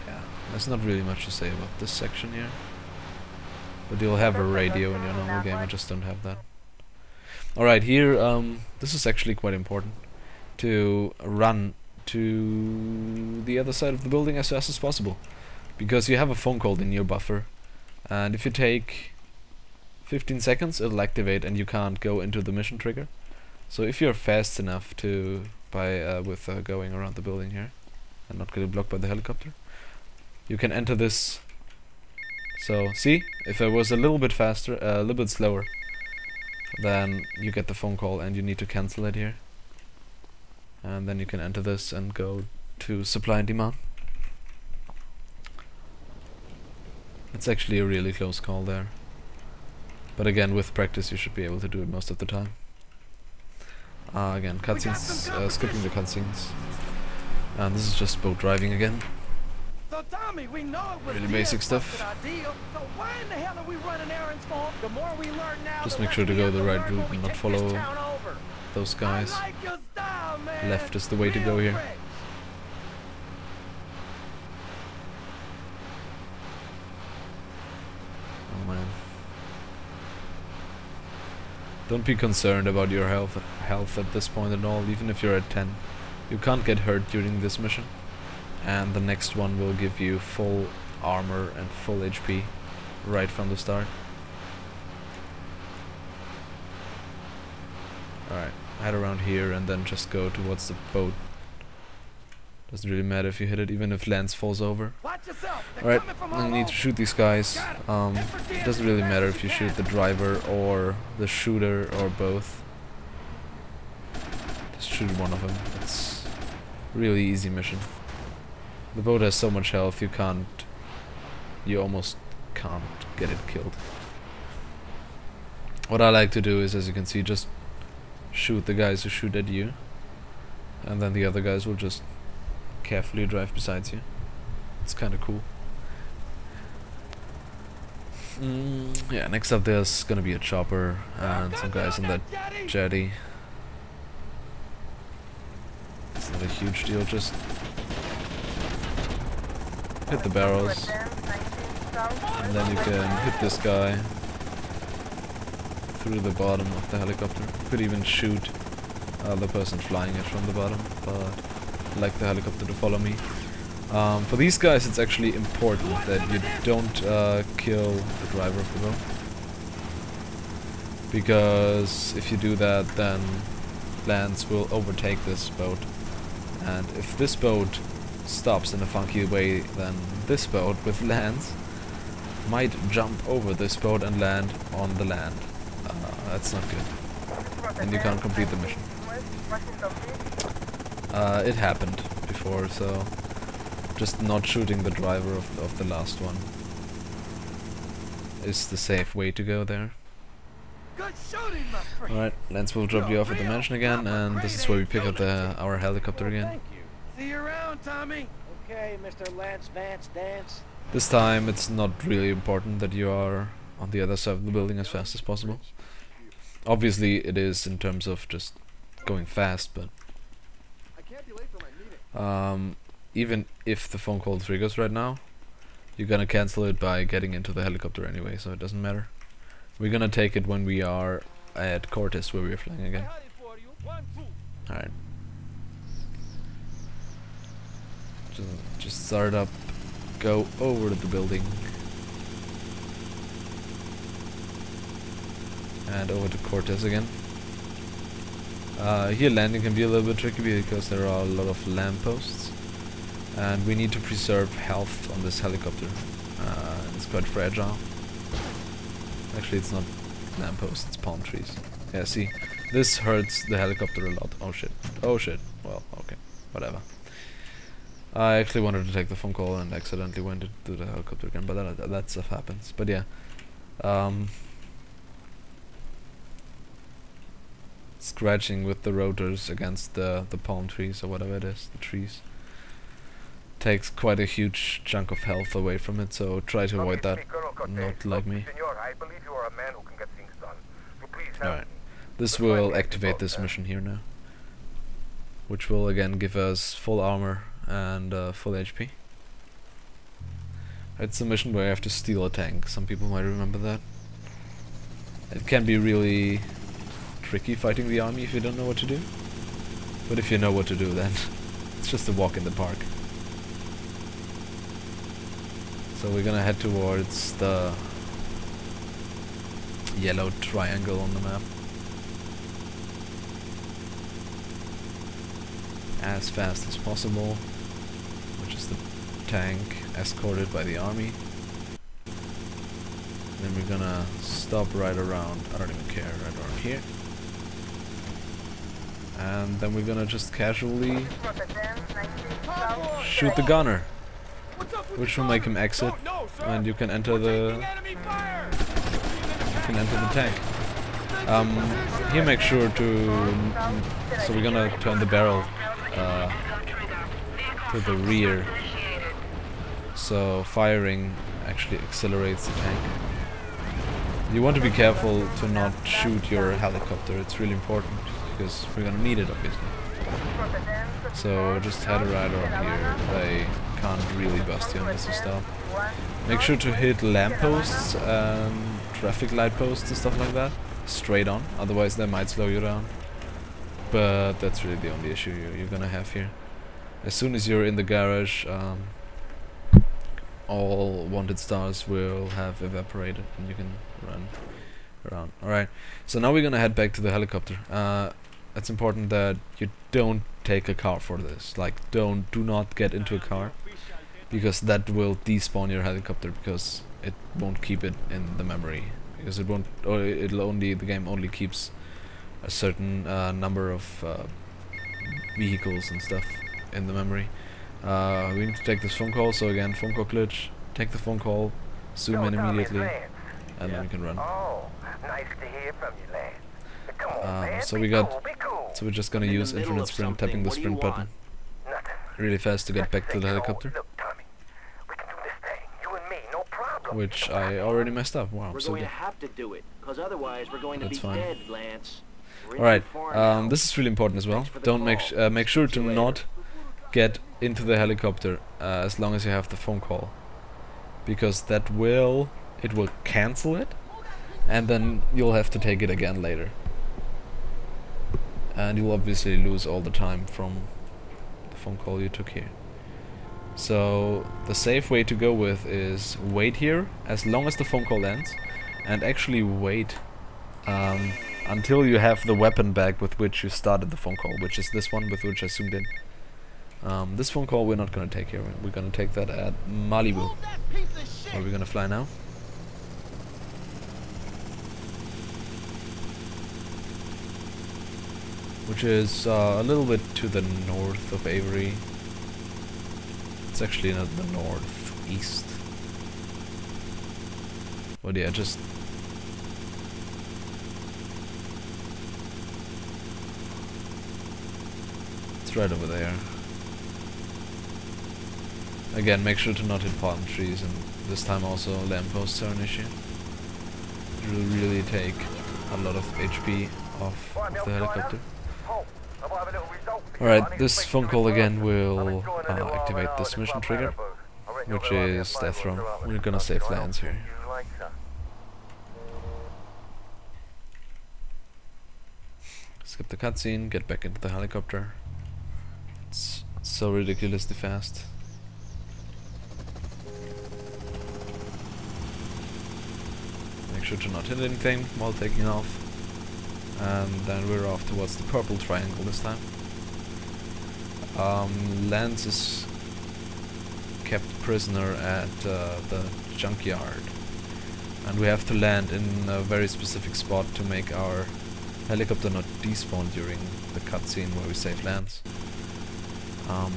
Yeah, there's not really much to say about this section here. But you'll have a radio in your normal game, I just don't have that. Alright, here, this is actually quite important. To run to the other side of the building as fast as possible. Because you have a phone call in your buffer. And if you take 15 seconds, it'll activate and you can't go into the mission trigger. So if you're fast enough to, going around the building here, and not getting blocked by the helicopter, you can enter this. So see, if I was a little bit faster, a little bit slower, then you get the phone call and you need to cancel it here. And then you can enter this and go to supply and demand. It's actually a really close call there. But again, with practice you should be able to do it most of the time. Again, cutscenes, skipping the cutscenes. And this is just boat driving again. So Tommy, we know it was Really basic Diaz stuff. busted our deal. So why in the hell are we running errands for him? The more we learn now, Just the make less sure to we go have the to right learn route when we and not take this follow town over. those guys. I like your style, man. Left is the way to go Real here. fresh. Oh man. Don't be concerned about your health at this point at all, even if you're at 10. You can't get hurt during this mission. And the next one will give you full armor and full HP right from the start. Alright, head around here and then just go towards the boat. Doesn't really matter if you hit it, even if Lance falls over. Watch yourself. They're Alright, coming from you all need to over. shoot these guys. It doesn't really matter if you shoot the driver or the shooter or both. Just shoot one of them. It's a really easy mission. The boat has so much health you almost can't get it killed. What I like to do is, as you can see, just shoot the guys who shoot at you. And then the other guys will just carefully drive besides you. It's kind of cool. Yeah, next up there's gonna be a chopper and some guys on that jetty. It's not a huge deal, just hit the barrels and then you can hit this guy through the bottom of the helicopter. You could even shoot the person flying it from the bottom, but I like the helicopter to follow me. For these guys it's actually important that you don't kill the driver of the boat, because if you do that then Lance will overtake this boat, and if this boat stops in a funky way, then this boat with Lance might jump over this boat and land on the land. That's not good, and you can't complete the mission. It happened before, so just not shooting the driver of the last one is the safe way to go there. Good shooting, my friend. Alright, Lance will drop you off at the mansion again, and this is where we pick up our helicopter again. Thank you. See you around, Tommy. Okay, Mr. Lance Vance Dance. This time it's not really important that you are on the other side of the building as fast as possible. Obviously it is in terms of just going fast, but even if the phone call triggers right now, you're gonna cancel it by getting into the helicopter anyway, so it doesn't matter. We're gonna take it when we are at Cortez where we're flying again. Alright. Just start up, go over to the building, and over to Cortez again. Here landing can be a little bit tricky because there are a lot of lampposts, and we need to preserve health on this helicopter. It's quite fragile. Actually, it's not lampposts, it's palm trees. Yeah, see, this hurts the helicopter a lot. Oh shit. Oh shit. Well, okay, whatever. I actually wanted to take the phone call and accidentally went into the helicopter again, but that stuff happens. But yeah, scratching with the rotors against the palm trees or whatever it is, the trees, takes quite a huge chunk of health away from it, so try to avoid that. Not like me. Alright, this will activate this mission here now, which will again give us full armor and full HP. It's a mission where you have to steal a tank. Some people might remember that. It can be really tricky fighting the army if you don't know what to do, but if you know what to do, then it's just a walk in the park. So we're gonna head towards the yellow triangle on the map as fast as possible, which is the tank escorted by the army. Then we're gonna stop right around, I don't even care, right around here. And then we're gonna just casually shoot the gunner, which will make him exit, and you can enter the tank. Here, make sure to. So we're gonna turn the barrel to the rear, so firing actually accelerates the tank. You want to be careful to not shoot your helicopter. It's really important because we're gonna need it, obviously. So just head right around here. They can't really bust you unless you stop. Make sure to hit lampposts and traffic light posts and stuff like that straight on, otherwise they might slow you down. But that's really the only issue you're gonna have here. As soon as you're in the garage, all wanted stars will have evaporated and you can run around. Alright, so now we're gonna head back to the helicopter. It's important that you don't take a car for this. Like, do not get into a car, because that will despawn your helicopter, because it won't keep it in the memory, because it won't, or it'll only, the game only keeps a certain number of vehicles and stuff in the memory. We need to take this phone call, so again, phone call glitch, take the phone call, zoom in immediately, and then we can run. Oh, nice to hear from you, lad. Come on, man. So we're just gonna use infinite sprint, tapping the sprint button really fast to get back to the helicopter. Look, Tommy, we can do this thing, you and me, no problem. Which I already messed up. Wow, We're so going good. to have to do it, because otherwise we're going to That's be fine. dead, Lance. Alright, this is really important as well. Don't make sure to not get into the helicopter as long as you have the phone call, because it will cancel it, and then you'll have to take it again later, and you'll obviously lose all the time from the phone call you took here. So the safe way to go with is wait here as long as the phone call ends, and actually wait until you have the weapon back with which you started the phone call, which is this one with which I zoomed in. This phone call we're not gonna take here. We're gonna take that at Malibu, where we're gonna fly now. Which is a little bit to the north of Avery. It's actually not the northeast. But yeah, just it's right over there. Again, make sure to not hit palm trees, and this time also lampposts are an issue. It will really take a lot of HP off the helicopter. Alright, this phone call again will activate this mission trigger, which is death row. We're gonna save lands here. skip the cutscene, get back into the helicopter. It's so ridiculously fast. Make sure to not hit anything while taking off. And then we're off towards the purple triangle this time. Lance is kept prisoner at the junkyard. And we have to land in a very specific spot to make our helicopter not despawn during the cutscene where we save Lance. I'm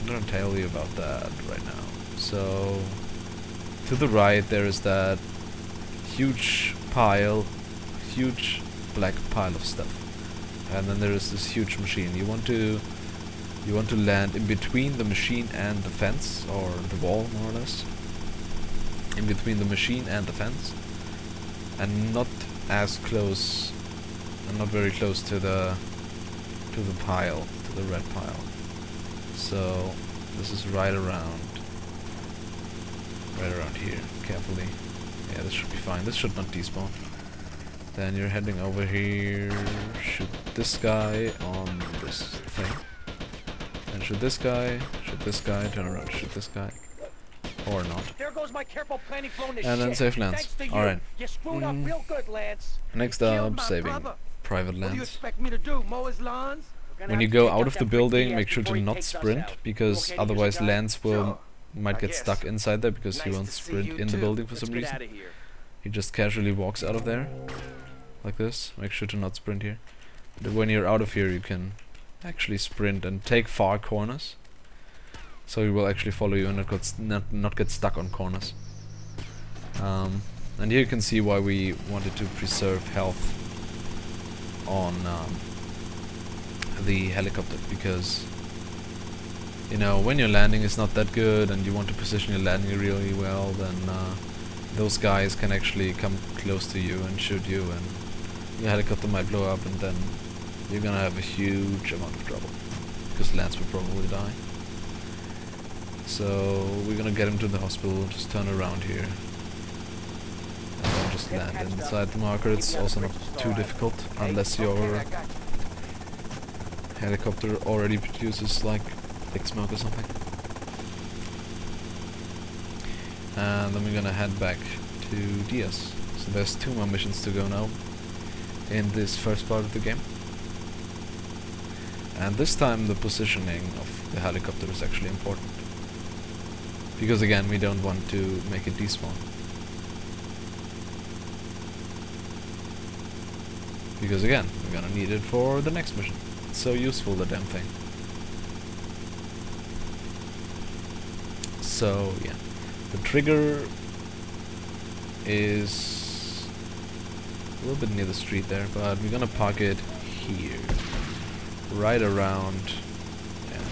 gonna tell you about that right now. So, to the right there is that huge black pile of stuff, and then there is this huge machine. You want to land in between the machine and the fence, or the wall, more or less. In between the machine and the fence, and not as close, and not very close to the pile, to the red pile. So this is right around here. Carefully. Yeah, this should be fine. This should not despawn. Then you're heading over here. Shoot this guy on this thing. And shoot this guy. Shoot this guy. Turn around. Shoot this guy. Or not. There goes my careful planning flown to And then shit. save Lance. Alright. You screwed up real good, Lance. Next You killed up, my saving brother. Private What do you Lance. expect me to do? Mow his lawns? When you go out of the building, make sure to not sprint, because otherwise Lance might get stuck inside there, because he won't sprint in the building for some reason. He just casually walks out of there, like this. Make sure to not sprint here. But when you're out of here, you can actually sprint and take far corners, so he will actually follow you and not get stuck on corners. And here you can see why we wanted to preserve health on the helicopter, because you know, when your landing is not that good and you want to position your landing really well, then those guys can actually come close to you and shoot you, and your helicopter might blow up, and then you're gonna have a huge amount of trouble, because Lance will probably die. So we're gonna get him to the hospital. Just turn around here and then just land inside the marker. It's also not too difficult, unless your helicopter already produces like thick smoke or something. And then we're gonna head back to Diaz. So there's 2 more missions to go now in this first part of the game. And this time the positioning of the helicopter is actually important, because again, we don't want to make it despawn. Because again, we're gonna need it for the next mission. It's so useful, the damn thing. So yeah, the trigger is a little bit near the street there, but we're gonna park it here, right around. Yeah.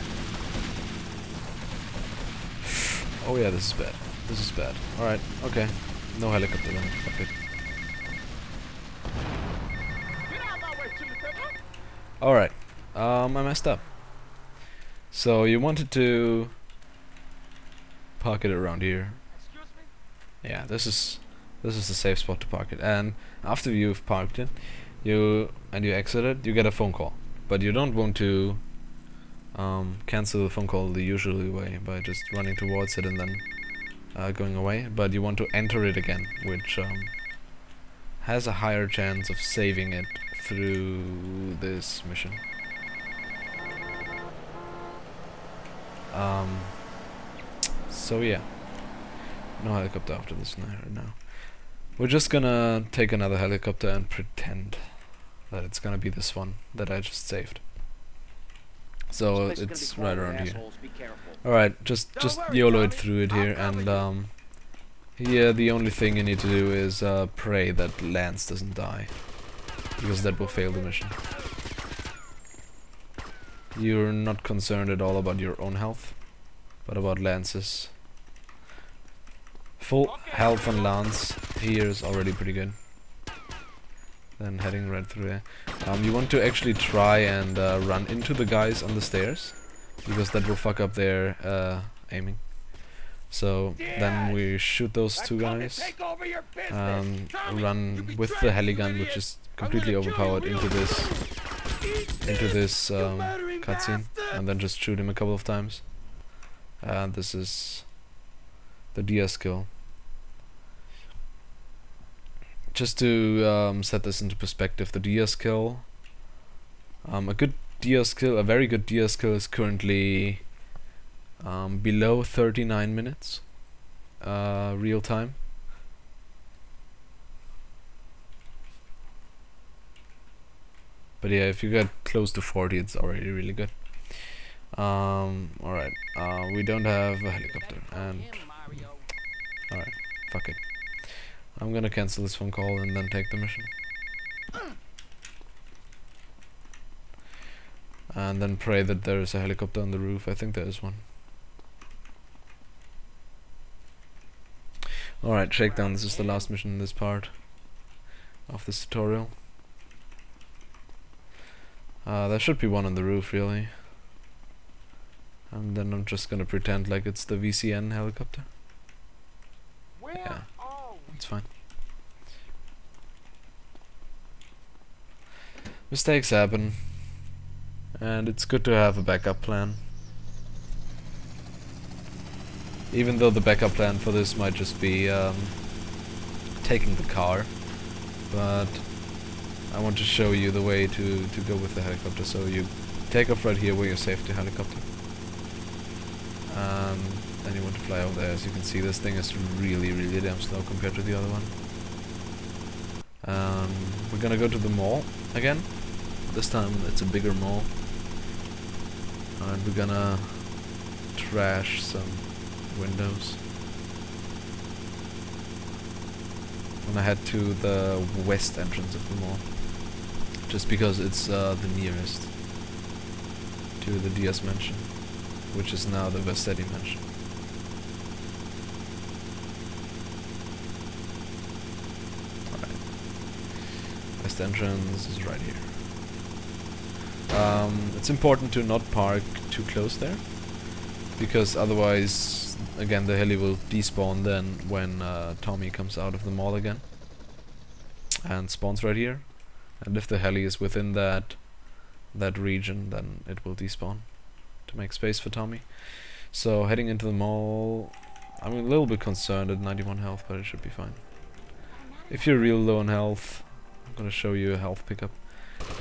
Oh yeah, this is bad. This is bad. All right, okay. No helicopter then. Fuck it. All right. I messed up. So you wanted to park it around here. Yeah, this is the safe spot to park it. And after you've parked it, you exit it, you get a phone call. But you don't want to cancel the phone call the usual way by just running towards it and then going away. But you want to enter it again, which has a higher chance of saving it through this mission. So yeah, no helicopter after this right now. We're just gonna take another helicopter and pretend that it's gonna be this one that I just saved. So it's right around here. Alright, just YOLO it through it here, and here the only thing you need to do is pray that Lance doesn't die, because that will fail the mission. You're not concerned at all about your own health, but about Lance's. Full health on Lance here is already pretty good. Then heading right through there. You want to actually try and run into the guys on the stairs, because that will fuck up their aiming. So then we shoot those 2 guys, run with the heli gun, which is completely overpowered, into this into this cutscene, and then just shoot him a couple of times. And this is the Diaz kill. Just to set this into perspective, the Diaz kill, a very good Diaz kill is currently below 39 minutes real time. But yeah, if you get close to 40, it's already really good. Alright, we don't have a helicopter, and alright, fuck it. I'm gonna cancel this phone call and then take the mission. And then pray that there is a helicopter on the roof. I think there is one. Alright, Shakedown, this is the last mission in this part of this tutorial. There should be one on the roof, really. And then I'm just gonna pretend like it's the VCN helicopter. Yeah, it's fine. Mistakes happen, and it's good to have a backup plan. Even though the backup plan for this might just be taking the car, but I want to show you the way to go with the helicopter. So you take off right here where you're safe to helicopter. Then you want to fly over there. As you can see, this thing is really damn slow compared to the other one. We're gonna go to the mall again. This time it's a bigger mall. And we're gonna trash some windows. I'm gonna head to the west entrance of the mall, just because it's the nearest to the Diaz mansion, which is now the Fatzke mansion. Alright. West entrance is right here. It's important to not park too close there, because otherwise, again, the heli will despawn then when Tommy comes out of the mall again and spawns right here. And if the heli is within that region, then it will despawn to make space for Tommy. So heading into the mall, I'm a little bit concerned at 91 health, but it should be fine. If you're real low on health, I'm gonna show you a health pickup.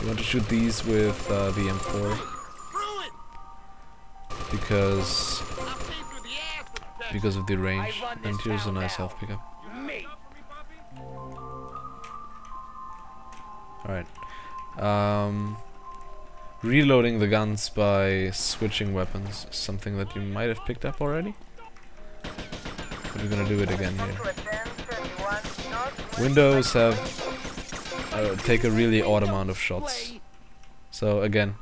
You want to shoot these with the M4 because of the range. And here's a nice health pickup. Alright. Reloading the guns by switching weapons is something that you might have picked up already. But we're gonna do it again here. Windows have take a really odd amount of shots. So again,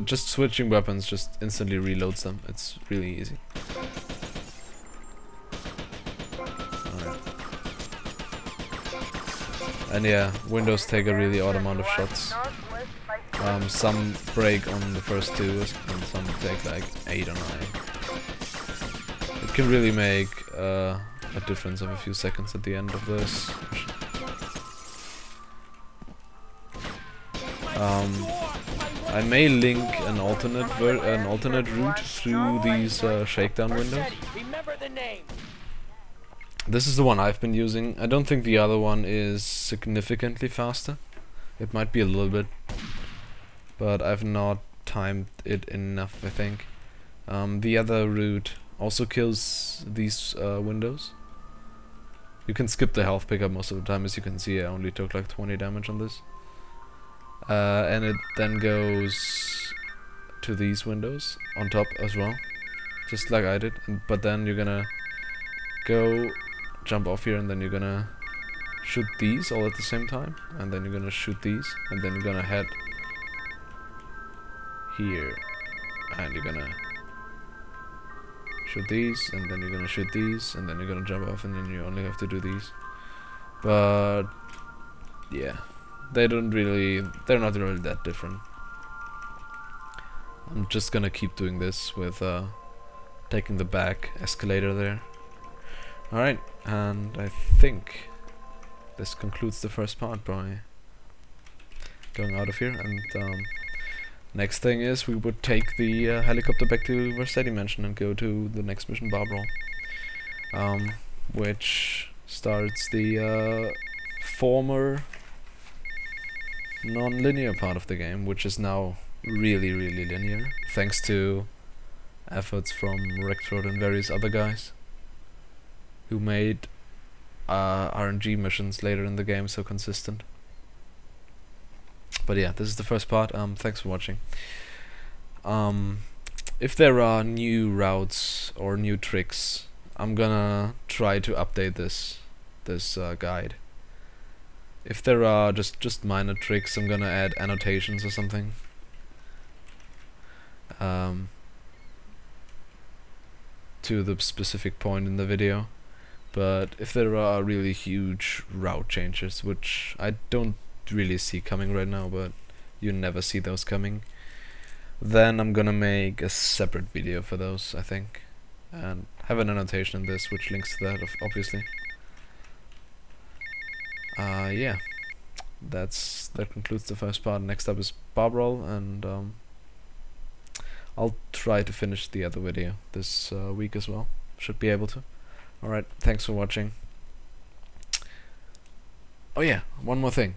just switching weapons just instantly reloads them. It's really easy. Alright. And yeah, windows take a really odd amount of shots. Some break on the first two, and some take like 8 or 9. It can really make a difference of a few seconds at the end of this. I may link an alternate route through these Shakedown windows. This is the one I've been using. I don't think the other one is significantly faster. It might be a little bit, but I've not timed it enough, I think. The other route also kills these windows. You can skip the health pickup most of the time. As you can see, I only took like 20 damage on this. And it then goes to these windows on top as well, just like I did. But then you're gonna go jump off here, and then you're gonna shoot these all at the same time, and then you're gonna shoot these, and then you're gonna head here, and you're gonna shoot these, and then you're gonna shoot these, and then you're gonna jump off, and then you only have to do these. But yeah, they're not really that different. I'm just gonna keep doing this with taking the back escalator there. Alright, and I think this concludes the first part by going out of here, and next thing is we would take the helicopter back to Verstetti Mansion and go to the next mission, Barbara, which starts the former non-linear part of the game, which is now really linear, thanks to efforts from Rectorate and various other guys who made RNG missions later in the game so consistent. But yeah, this is the first part. Thanks for watching. If there are new routes or new tricks, I'm gonna try to update this guide. If there are just minor tricks, I'm gonna add annotations or something. To the specific point in the video. But if there are really huge route changes, which I don't really see coming right now, but you never see those coming, then I'm gonna make a separate video for those, I think, and have an annotation in this which links to that, obviously. Yeah, that concludes the first part. Next up is Barbral, and I'll try to finish the other video this week as well. Should be able to. Alright, thanks for watching. Oh yeah, one more thing.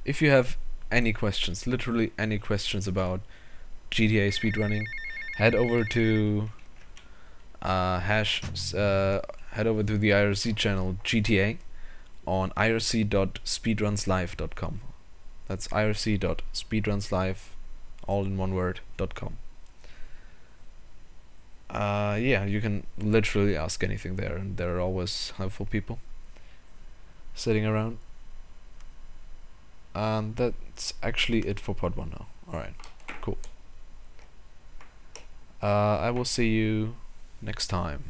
If you have any questions, literally any questions about GTA speedrunning, head over to head over to the IRC channel GTA on irc.speedrunslive.com. That's irc.speedrunslive, all in one word, .com. Yeah, you can literally ask anything there, and there are always helpful people sitting around. And that's actually it for part 1 now. Alright, cool. I will see you next time.